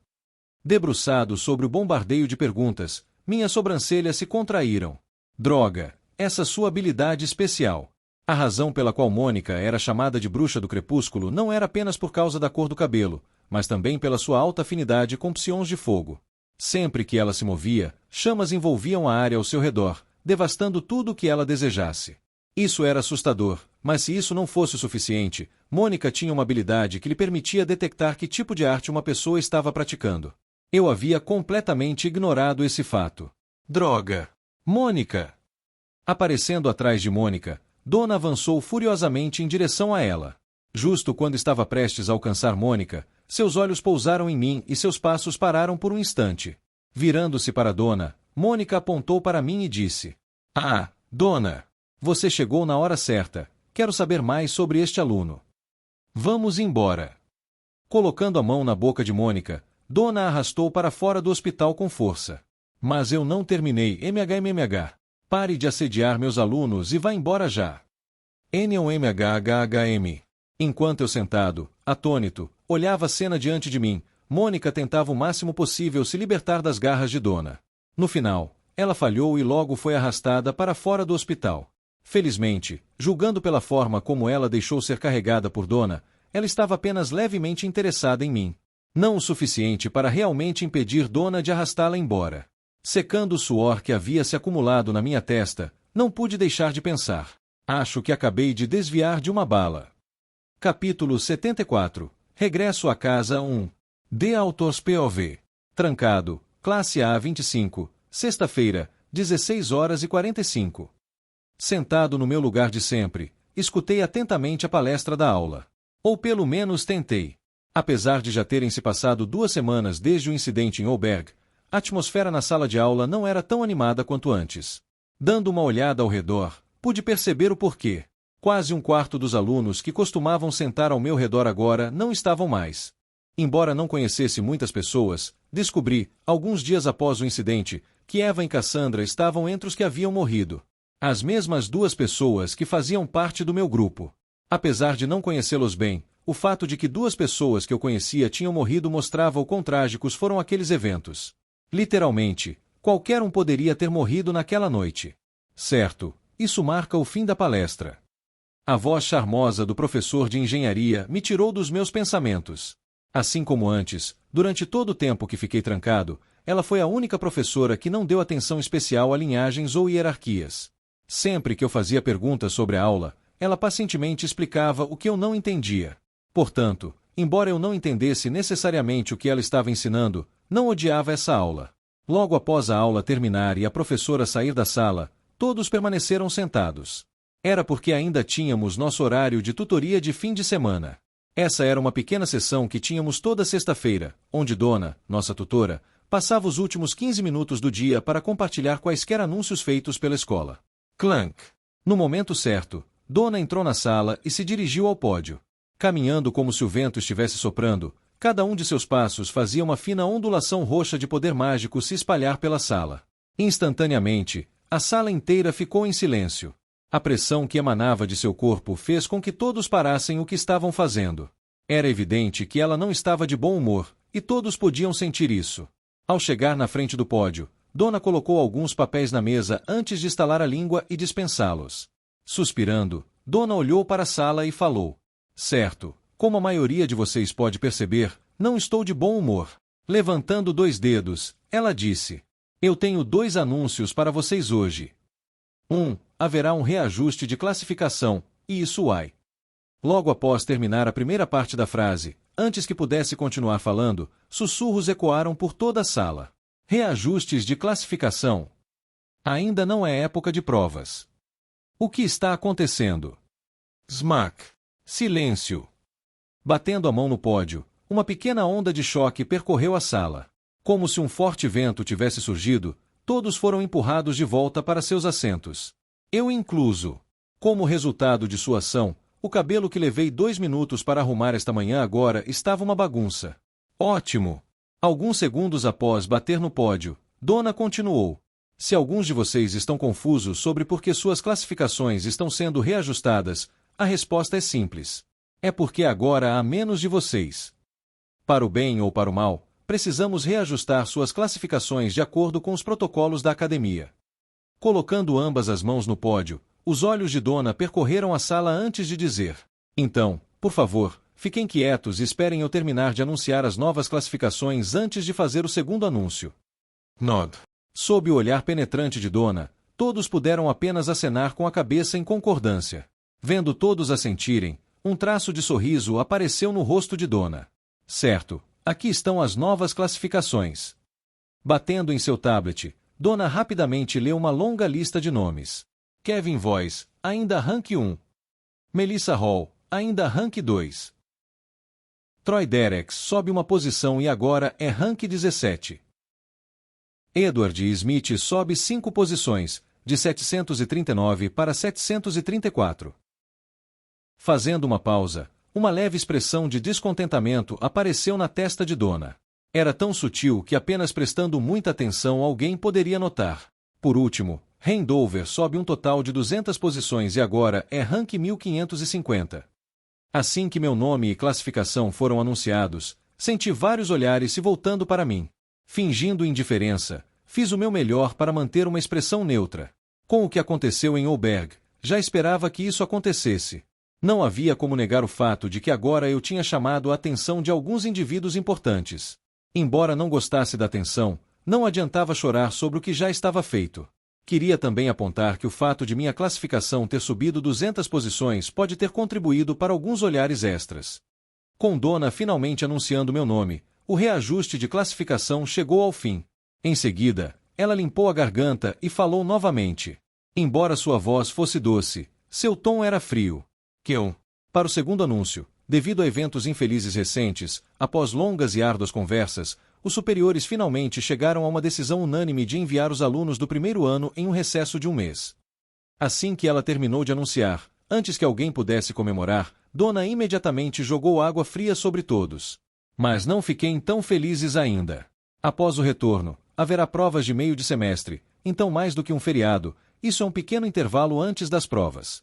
Debruçado sobre o bombardeio de perguntas, minhas sobrancelhas se contraíram. Droga, essa sua habilidade especial. A razão pela qual Mônica era chamada de bruxa do crepúsculo não era apenas por causa da cor do cabelo, mas também pela sua alta afinidade com psions de fogo. Sempre que ela se movia, chamas envolviam a área ao seu redor, devastando tudo o que ela desejasse. Isso era assustador, mas se isso não fosse o suficiente, Mônica tinha uma habilidade que lhe permitia detectar que tipo de arte uma pessoa estava praticando. Eu havia completamente ignorado esse fato. Droga! Mônica! Aparecendo atrás de Mônica, Donna avançou furiosamente em direção a ela. Justo quando estava prestes a alcançar Mônica, seus olhos pousaram em mim e seus passos pararam por um instante. Virando-se para Donna, Mônica apontou para mim e disse: Ah, Donna! Você chegou na hora certa. Quero saber mais sobre este aluno. Vamos embora. Colocando a mão na boca de Mônica, Donna a arrastou para fora do hospital com força. Mas eu não terminei. MHMMH. Pare de assediar meus alunos e vá embora já. NOMHHHM. Enquanto eu sentado, atônito, olhava a cena diante de mim, Mônica tentava o máximo possível se libertar das garras de Donna. No final, ela falhou e logo foi arrastada para fora do hospital. Felizmente, julgando pela forma como ela deixou ser carregada por Donna, ela estava apenas levemente interessada em mim. Não o suficiente para realmente impedir Donna de arrastá-la embora. Secando o suor que havia se acumulado na minha testa, não pude deixar de pensar. Acho que acabei de desviar de uma bala. Capítulo 74. Regresso à casa 1. The Authors POV. Trancado. Classe A25. Sexta-feira, 16h45. Sentado no meu lugar de sempre, escutei atentamente a palestra da aula. Ou pelo menos tentei. Apesar de já terem se passado 2 semanas desde o incidente em Olberg, a atmosfera na sala de aula não era tão animada quanto antes. Dando uma olhada ao redor, pude perceber o porquê. Quase um quarto dos alunos que costumavam sentar ao meu redor agora não estavam mais. Embora não conhecesse muitas pessoas, descobri, alguns dias após o incidente, que Eva e Cassandra estavam entre os que haviam morrido. As mesmas duas pessoas que faziam parte do meu grupo. Apesar de não conhecê-los bem, o fato de que duas pessoas que eu conhecia tinham morrido mostrava o quão trágicos foram aqueles eventos. Literalmente, qualquer um poderia ter morrido naquela noite. Certo, isso marca o fim da palestra. A voz charmosa do professor de engenharia me tirou dos meus pensamentos. Assim como antes, durante todo o tempo que fiquei trancado, ela foi a única professora que não deu atenção especial a linhagens ou hierarquias. Sempre que eu fazia perguntas sobre a aula, ela pacientemente explicava o que eu não entendia. Portanto, embora eu não entendesse necessariamente o que ela estava ensinando, não odiava essa aula. Logo após a aula terminar e a professora sair da sala, todos permaneceram sentados. Era porque ainda tínhamos nosso horário de tutoria de fim de semana. Essa era uma pequena sessão que tínhamos toda sexta-feira, onde Dona, nossa tutora, passava os últimos 15 minutos do dia para compartilhar quaisquer anúncios feitos pela escola. Clank! No momento certo, Dona entrou na sala e se dirigiu ao pódio. Caminhando como se o vento estivesse soprando, cada um de seus passos fazia uma fina ondulação roxa de poder mágico se espalhar pela sala. Instantaneamente, a sala inteira ficou em silêncio. A pressão que emanava de seu corpo fez com que todos parassem o que estavam fazendo. Era evidente que ela não estava de bom humor, e todos podiam sentir isso. Ao chegar na frente do pódio, Dona colocou alguns papéis na mesa antes de estalar a língua e dispensá-los. Suspirando, Dona olhou para a sala e falou: "Certo, como a maioria de vocês pode perceber, não estou de bom humor." Levantando 2 dedos, ela disse: "Eu tenho 2 anúncios para vocês hoje. 1. Haverá um reajuste de classificação, e isso vai." Logo após terminar a primeira parte da frase, antes que pudesse continuar falando, sussurros ecoaram por toda a sala. Reajustes de classificação. Ainda não é época de provas. O que está acontecendo? Smack. Silêncio. Batendo a mão no pódio, uma pequena onda de choque percorreu a sala. Como se um forte vento tivesse surgido, todos foram empurrados de volta para seus assentos. Eu incluso. Como resultado de sua ação, o cabelo que levei 2 minutos para arrumar esta manhã agora estava uma bagunça. Ótimo! Alguns segundos após bater no pódio, Dona continuou: "Se alguns de vocês estão confusos sobre por que suas classificações estão sendo reajustadas, a resposta é simples. É porque agora há menos de vocês. Para o bem ou para o mal, precisamos reajustar suas classificações de acordo com os protocolos da academia." Colocando ambas as mãos no pódio, os olhos de Dona percorreram a sala antes de dizer: "Então, por favor, fiquem quietos e esperem eu terminar de anunciar as novas classificações antes de fazer o segundo anúncio." Nod. Sob o olhar penetrante de Dona, todos puderam apenas acenar com a cabeça em concordância. Vendo todos assentirem, um traço de sorriso apareceu no rosto de Dona. "Certo, aqui estão as novas classificações." Batendo em seu tablet, Dona rapidamente leu uma longa lista de nomes. Kevin Voice, ainda Rank 1. Melissa Hall, ainda Rank 2. Troy Derek sobe uma posição e agora é Rank 17. Edward Smith sobe 5 posições, de 739 para 734. Fazendo uma pausa, uma leve expressão de descontentamento apareceu na testa de Dona. Era tão sutil que apenas prestando muita atenção alguém poderia notar. Por último, Randover sobe um total de 200 posições e agora é Rank 1550. Assim que meu nome e classificação foram anunciados, senti vários olhares se voltando para mim. Fingindo indiferença, fiz o meu melhor para manter uma expressão neutra. Com o que aconteceu em Oberg, já esperava que isso acontecesse. Não havia como negar o fato de que agora eu tinha chamado a atenção de alguns indivíduos importantes. Embora não gostasse da atenção, não adiantava chorar sobre o que já estava feito. Queria também apontar que o fato de minha classificação ter subido 200 posições pode ter contribuído para alguns olhares extras. Com Dona finalmente anunciando meu nome, o reajuste de classificação chegou ao fim. Em seguida, ela limpou a garganta e falou novamente. Embora sua voz fosse doce, seu tom era frio. Para o segundo anúncio, devido a eventos infelizes recentes, após longas e árduas conversas, os superiores finalmente chegaram a uma decisão unânime de enviar os alunos do primeiro ano em um recesso de 1 mês. Assim que ela terminou de anunciar, antes que alguém pudesse comemorar, Dona imediatamente jogou água fria sobre todos. Mas não fiquem tão felizes ainda. Após o retorno, haverá provas de meio de semestre, então mais do que um feriado, isso é um pequeno intervalo antes das provas.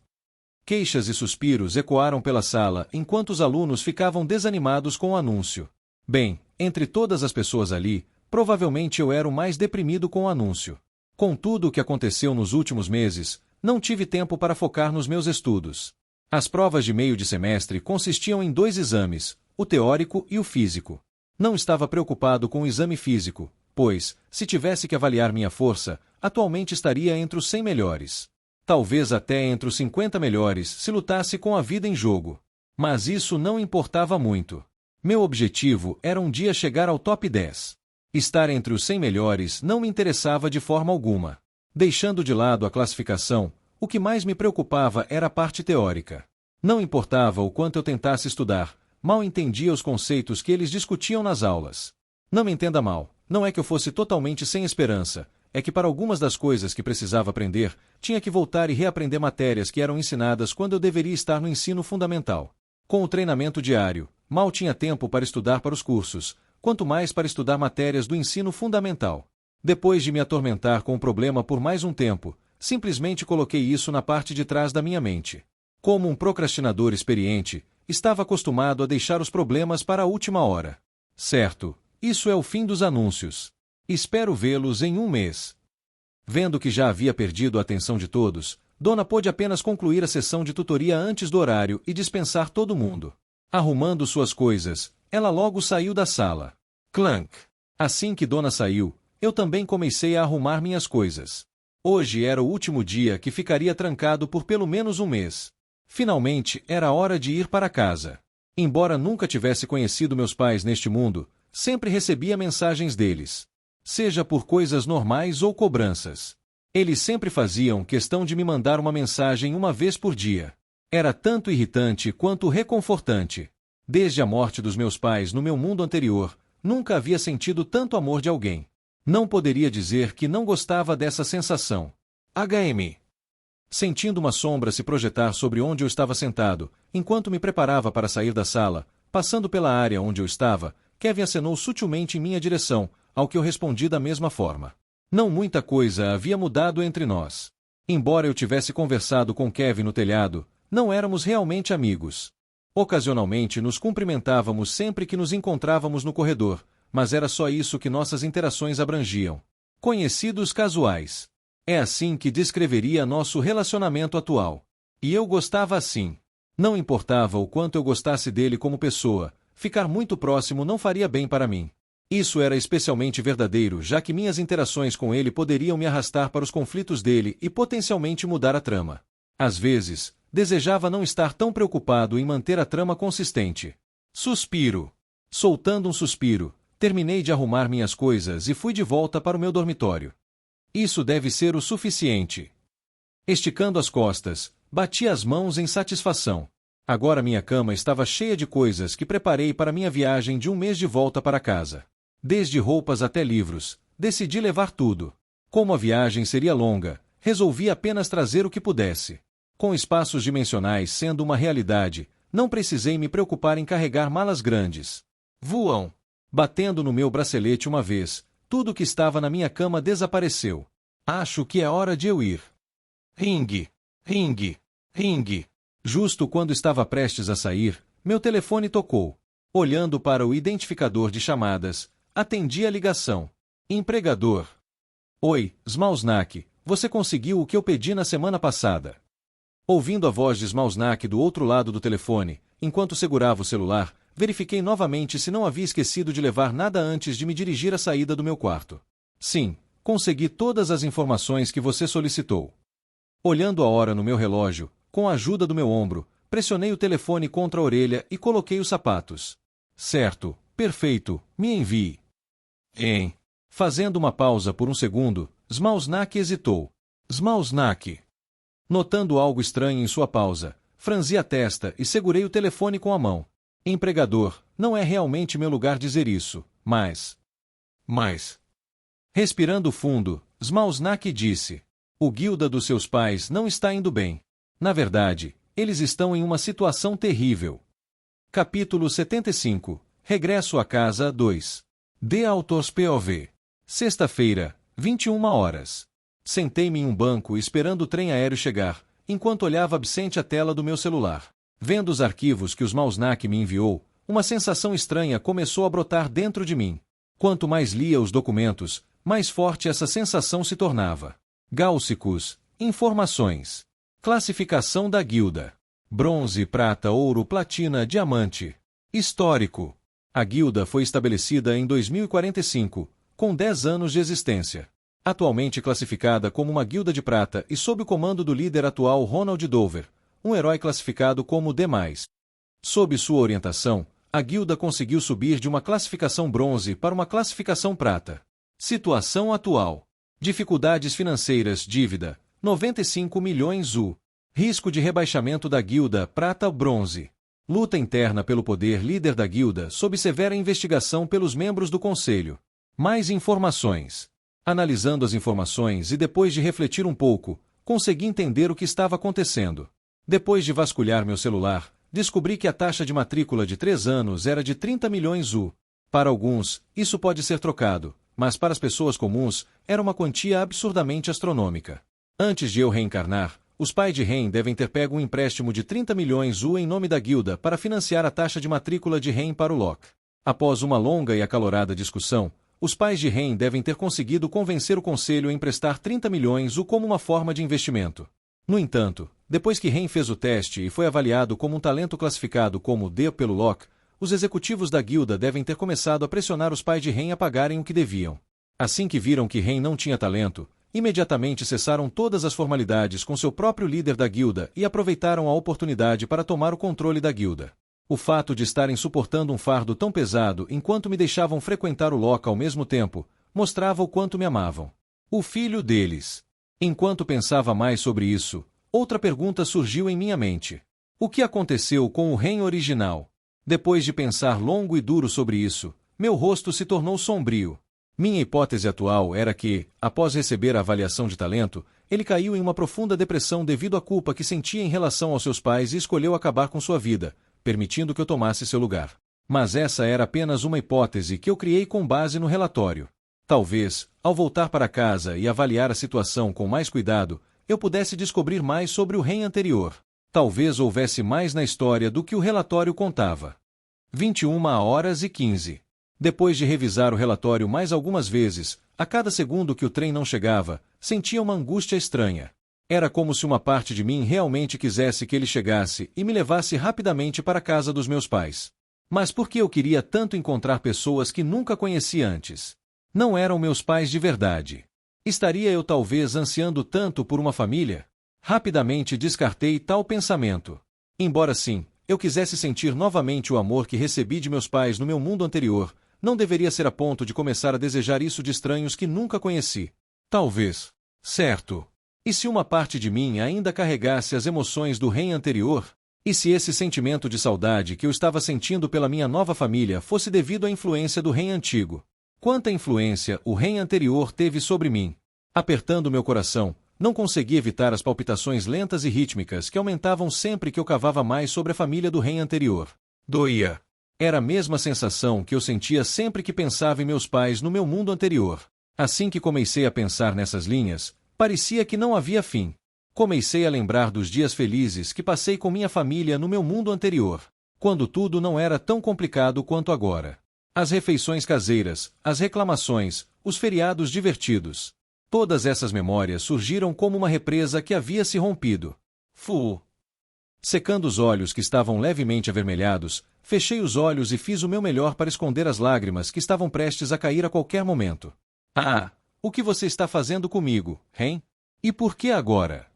Queixas e suspiros ecoaram pela sala enquanto os alunos ficavam desanimados com o anúncio. Bem, entre todas as pessoas ali, provavelmente eu era o mais deprimido com o anúncio. Com tudo o que aconteceu nos últimos meses, não tive tempo para focar nos meus estudos. As provas de meio de semestre consistiam em 2 exames, o teórico e o físico. Não estava preocupado com o exame físico, pois, se tivesse que avaliar minha força, atualmente estaria entre os 100 melhores. Talvez até entre os 50 melhores se lutasse com a vida em jogo. Mas isso não importava muito. Meu objetivo era um dia chegar ao top 10. Estar entre os 100 melhores não me interessava de forma alguma. Deixando de lado a classificação, o que mais me preocupava era a parte teórica. Não importava o quanto eu tentasse estudar, mal entendia os conceitos que eles discutiam nas aulas. Não me entenda mal, não é que eu fosse totalmente sem esperança, é que para algumas das coisas que precisava aprender, tinha que voltar e reaprender matérias que eram ensinadas quando eu deveria estar no ensino fundamental. Com o treinamento diário, mal tinha tempo para estudar para os cursos, quanto mais para estudar matérias do ensino fundamental. Depois de me atormentar com o problema por mais um tempo, simplesmente coloquei isso na parte de trás da minha mente. Como um procrastinador experiente, estava acostumado a deixar os problemas para a última hora. Certo, isso é o fim dos anúncios. Espero vê-los em um mês. Vendo que já havia perdido a atenção de todos, Dona pôde apenas concluir a sessão de tutoria antes do horário e dispensar todo mundo. Arrumando suas coisas, ela logo saiu da sala. Clank! Assim que Dona saiu, eu também comecei a arrumar minhas coisas. Hoje era o último dia que ficaria trancado por pelo menos um mês. Finalmente era hora de ir para casa. Embora nunca tivesse conhecido meus pais neste mundo, sempre recebia mensagens deles. Seja por coisas normais ou cobranças. Eles sempre faziam questão de me mandar uma mensagem uma vez por dia. Era tanto irritante quanto reconfortante. Desde a morte dos meus pais no meu mundo anterior, nunca havia sentido tanto amor de alguém. Não poderia dizer que não gostava dessa sensação. HM. Sentindo uma sombra se projetar sobre onde eu estava sentado, enquanto me preparava para sair da sala, passando pela área onde eu estava, Kevin acenou sutilmente em minha direção, ao que eu respondi da mesma forma. Não muita coisa havia mudado entre nós. Embora eu tivesse conversado com Kevin no telhado, não éramos realmente amigos. Ocasionalmente nos cumprimentávamos sempre que nos encontrávamos no corredor, mas era só isso que nossas interações abrangiam. Conhecidos casuais. É assim que descreveria nosso relacionamento atual. E eu gostava assim. Não importava o quanto eu gostasse dele como pessoa, ficar muito próximo não faria bem para mim. Isso era especialmente verdadeiro, já que minhas interações com ele poderiam me arrastar para os conflitos dele e potencialmente mudar a trama. Às vezes, desejava não estar tão preocupado em manter a trama consistente. Suspiro. Soltando um suspiro, terminei de arrumar minhas coisas e fui de volta para o meu dormitório. Isso deve ser o suficiente. Esticando as costas, bati as mãos em satisfação. Agora minha cama estava cheia de coisas que preparei para minha viagem de um mês de volta para casa. Desde roupas até livros, decidi levar tudo. Como a viagem seria longa, resolvi apenas trazer o que pudesse. Com espaços dimensionais sendo uma realidade, não precisei me preocupar em carregar malas grandes. Voam! Batendo no meu bracelete uma vez, tudo que estava na minha cama desapareceu. Acho que é hora de eu ir. Ring! Ring! Ring! Justo quando estava prestes a sair, meu telefone tocou. Olhando para o identificador de chamadas, atendi a ligação. Empregador. Oi, Smalsnak, você conseguiu o que eu pedi na semana passada. Ouvindo a voz de Smalsnak do outro lado do telefone, enquanto segurava o celular, verifiquei novamente se não havia esquecido de levar nada antes de me dirigir à saída do meu quarto. Sim, consegui todas as informações que você solicitou. Olhando a hora no meu relógio, com a ajuda do meu ombro, pressionei o telefone contra a orelha e coloquei os sapatos. Certo, perfeito, me envie. Fazendo uma pausa por um segundo, Smalsnak hesitou. Smalsnak. Notando algo estranho em sua pausa, franzi a testa e segurei o telefone com a mão. Empregador, não é realmente meu lugar dizer isso, mas... Respirando fundo, Smalsnak disse. O guilda dos seus pais não está indo bem. Na verdade, eles estão em uma situação terrível. Capítulo 75. Regresso a casa 2. The Authors POV. Sexta-feira, 21 horas. Sentei-me em um banco esperando o trem aéreo chegar, enquanto olhava absente a tela do meu celular. Vendo os arquivos que os Mausnak me enviou, uma sensação estranha começou a brotar dentro de mim. Quanto mais lia os documentos, mais forte essa sensação se tornava. Gáussicos, informações. Classificação da guilda. Bronze, prata, ouro, platina, diamante. Histórico. A guilda foi estabelecida em 2045, com 10 anos de existência. Atualmente classificada como uma guilda de prata e sob o comando do líder atual Ronald Dover, um herói classificado como D+. Sob sua orientação, a guilda conseguiu subir de uma classificação bronze para uma classificação prata. Situação atual. Dificuldades financeiras, dívida, 95 milhões U. Risco de rebaixamento da guilda prata-bronze. Luta interna pelo poder líder da guilda sob severa investigação pelos membros do conselho. Mais informações. Analisando as informações e depois de refletir um pouco, consegui entender o que estava acontecendo. Depois de vasculhar meu celular, descobri que a taxa de matrícula de 3 anos era de 30 milhões U. Para alguns, isso pode ser trocado, mas para as pessoas comuns, era uma quantia absurdamente astronômica. Antes de eu reencarnar, os pais de Ren devem ter pego um empréstimo de 30 milhões U em nome da guilda para financiar a taxa de matrícula de Ren para o Locke. Após uma longa e acalorada discussão, os pais de Ren devem ter conseguido convencer o conselho a emprestar 30 milhões U como uma forma de investimento. No entanto, depois que Ren fez o teste e foi avaliado como um talento classificado como D pelo Locke, os executivos da guilda devem ter começado a pressionar os pais de Ren a pagarem o que deviam. Assim que viram que Ren não tinha talento, imediatamente cessaram todas as formalidades com seu próprio líder da guilda e aproveitaram a oportunidade para tomar o controle da guilda. O fato de estarem suportando um fardo tão pesado enquanto me deixavam frequentar o Locke ao mesmo tempo, mostrava o quanto me amavam. O filho deles. Enquanto pensava mais sobre isso, outra pergunta surgiu em minha mente. O que aconteceu com o Ren original? Depois de pensar longo e duro sobre isso, meu rosto se tornou sombrio. Minha hipótese atual era que, após receber a avaliação de talento, ele caiu em uma profunda depressão devido à culpa que sentia em relação aos seus pais e escolheu acabar com sua vida, permitindo que eu tomasse seu lugar. Mas essa era apenas uma hipótese que eu criei com base no relatório. Talvez, ao voltar para casa e avaliar a situação com mais cuidado, eu pudesse descobrir mais sobre o Ren anterior. Talvez houvesse mais na história do que o relatório contava. 21h15. Depois de revisar o relatório mais algumas vezes, a cada segundo que o trem não chegava, sentia uma angústia estranha. Era como se uma parte de mim realmente quisesse que ele chegasse e me levasse rapidamente para a casa dos meus pais. Mas por que eu queria tanto encontrar pessoas que nunca conheci antes? Não eram meus pais de verdade. Estaria eu talvez ansiando tanto por uma família? Rapidamente descartei tal pensamento. Embora sim, eu quisesse sentir novamente o amor que recebi de meus pais no meu mundo anterior, não deveria ser a ponto de começar a desejar isso de estranhos que nunca conheci. Talvez. Certo. E se uma parte de mim ainda carregasse as emoções do Ren anterior? E se esse sentimento de saudade que eu estava sentindo pela minha nova família fosse devido à influência do Ren antigo? Quanta influência o Ren anterior teve sobre mim? Apertando meu coração, não consegui evitar as palpitações lentas e rítmicas que aumentavam sempre que eu cavava mais sobre a família do Ren anterior. Doía. Era a mesma sensação que eu sentia sempre que pensava em meus pais no meu mundo anterior. Assim que comecei a pensar nessas linhas, parecia que não havia fim. Comecei a lembrar dos dias felizes que passei com minha família no meu mundo anterior, quando tudo não era tão complicado quanto agora. As refeições caseiras, as reclamações, os feriados divertidos. Todas essas memórias surgiram como uma represa que havia se rompido. Secando os olhos que estavam levemente avermelhados, fechei os olhos e fiz o meu melhor para esconder as lágrimas que estavam prestes a cair a qualquer momento. Ah, o que você está fazendo comigo, Ren? E por que agora?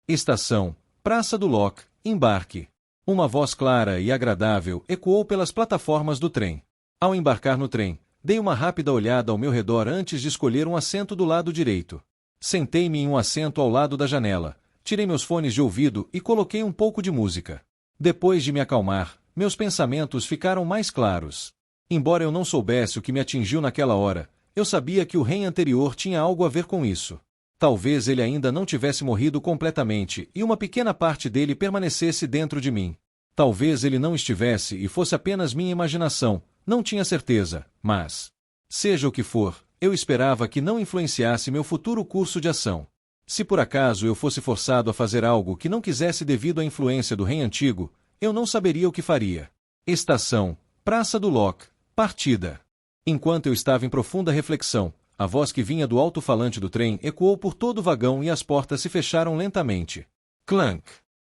Estação, Praça do Locke, embarque. Uma voz clara e agradável ecoou pelas plataformas do trem. Ao embarcar no trem, dei uma rápida olhada ao meu redor antes de escolher um assento do lado direito. Sentei-me em um assento ao lado da janela, tirei meus fones de ouvido e coloquei um pouco de música. Depois de me acalmar, meus pensamentos ficaram mais claros. Embora eu não soubesse o que me atingiu naquela hora, eu sabia que o Ren anterior tinha algo a ver com isso. Talvez ele ainda não tivesse morrido completamente e uma pequena parte dele permanecesse dentro de mim. Talvez ele não estivesse e fosse apenas minha imaginação, não tinha certeza, mas... Seja o que for, eu esperava que não influenciasse meu futuro curso de ação. Se por acaso eu fosse forçado a fazer algo que não quisesse devido à influência do rei antigo, eu não saberia o que faria. Estação, Praça do Loch, partida. Enquanto eu estava em profunda reflexão, a voz que vinha do alto-falante do trem ecoou por todo o vagão e as portas se fecharam lentamente. Clank.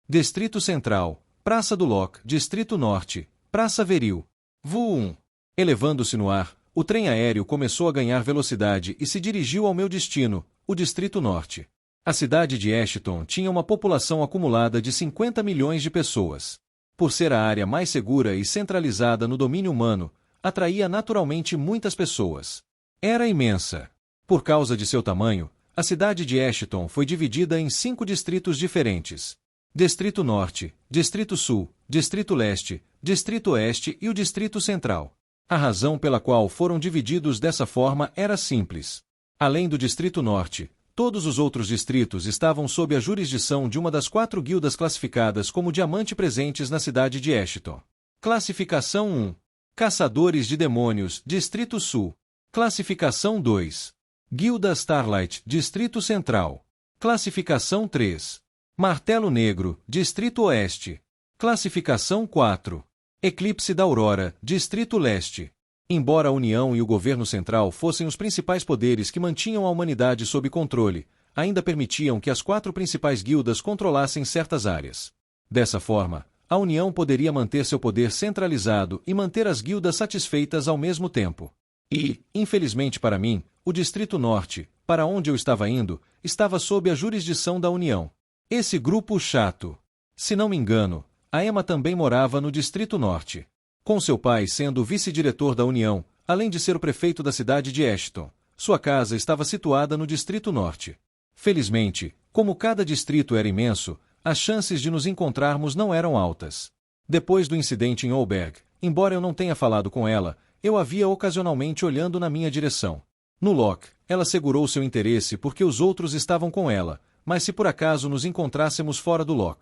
Distrito Central, Praça do Loch, Distrito Norte, Praça Veril. Voo 1. Elevando-se no ar, o trem aéreo começou a ganhar velocidade e se dirigiu ao meu destino, o Distrito Norte. A cidade de Ashton tinha uma população acumulada de 50 milhões de pessoas. Por ser a área mais segura e centralizada no domínio humano, atraía naturalmente muitas pessoas. Era imensa. Por causa de seu tamanho, a cidade de Ashton foi dividida em 5 distritos diferentes. Distrito Norte, Distrito Sul, Distrito Leste, Distrito Oeste e o Distrito Central. A razão pela qual foram divididos dessa forma era simples. Além do Distrito Norte, todos os outros distritos estavam sob a jurisdição de uma das 4 guildas classificadas como diamante presentes na cidade de Ashton. Classificação 1. Caçadores de Demônios, Distrito Sul. Classificação 2. Guilda Starlight, Distrito Central. Classificação 3. Martelo Negro, Distrito Oeste. Classificação 4. Eclipse da Aurora, Distrito Leste. Embora a União e o governo central fossem os principais poderes que mantinham a humanidade sob controle, ainda permitiam que as 4 principais guildas controlassem certas áreas. Dessa forma, a União poderia manter seu poder centralizado e manter as guildas satisfeitas ao mesmo tempo. E, infelizmente para mim, o Distrito Norte, para onde eu estava indo, estava sob a jurisdição da União. Esse grupo chato. Se não me engano, a Emma também morava no Distrito Norte. Com seu pai sendo o vice-diretor da União, além de ser o prefeito da cidade de Ashton, sua casa estava situada no Distrito Norte. Felizmente, como cada distrito era imenso, as chances de nos encontrarmos não eram altas. Depois do incidente em Oberg, embora eu não tenha falado com ela, eu a via ocasionalmente olhando na minha direção. No Loch, ela segurou seu interesse porque os outros estavam com ela, mas se por acaso nos encontrássemos fora do Loch.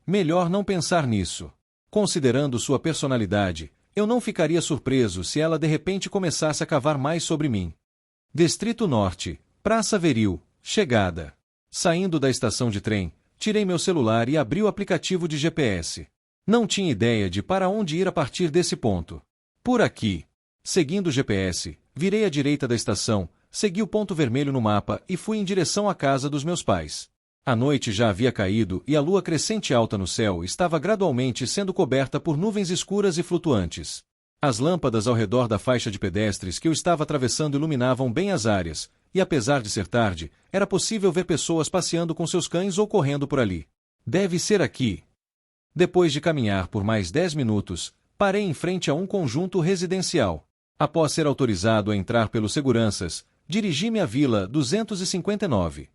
Melhor não pensar nisso. Considerando sua personalidade, eu não ficaria surpreso se ela de repente começasse a cavar mais sobre mim. Distrito Norte, Praça Veril, chegada. Saindo da estação de trem, tirei meu celular e abri o aplicativo de GPS. Não tinha ideia de para onde ir a partir desse ponto. Por aqui. Seguindo o GPS, virei à direita da estação, segui o ponto vermelho no mapa e fui em direção à casa dos meus pais. A noite já havia caído e a lua crescente alta no céu estava gradualmente sendo coberta por nuvens escuras e flutuantes. As lâmpadas ao redor da faixa de pedestres que eu estava atravessando iluminavam bem as áreas, e apesar de ser tarde, era possível ver pessoas passeando com seus cães ou correndo por ali. Deve ser aqui. Depois de caminhar por mais 10 minutos, parei em frente a um conjunto residencial. Após ser autorizado a entrar pelos seguranças, dirigi-me à Vila 259.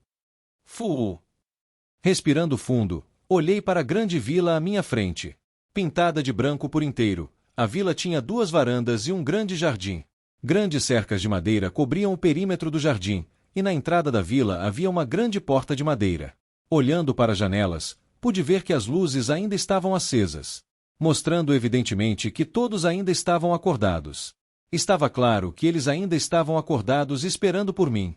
Respirando fundo, olhei para a grande vila à minha frente. Pintada de branco por inteiro, a vila tinha 2 varandas e um grande jardim. Grandes cercas de madeira cobriam o perímetro do jardim, e na entrada da vila havia uma grande porta de madeira. Olhando para as janelas, pude ver que as luzes ainda estavam acesas, mostrando evidentemente que todos ainda estavam acordados. Estava claro que eles ainda estavam acordados esperando por mim.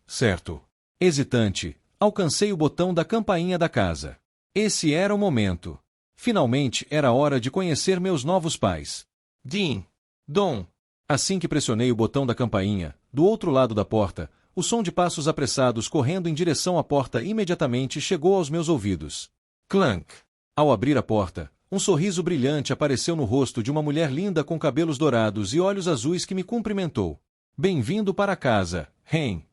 Certo. Hesitante, alcancei o botão da campainha da casa. Esse era o momento. Finalmente era hora de conhecer meus novos pais. Dom. Assim que pressionei o botão da campainha, do outro lado da porta, o som de passos apressados correndo em direção à porta imediatamente chegou aos meus ouvidos. Clank! Ao abrir a porta, um sorriso brilhante apareceu no rosto de uma mulher linda com cabelos dourados e olhos azuis que me cumprimentou. Bem-vindo para casa, Hen.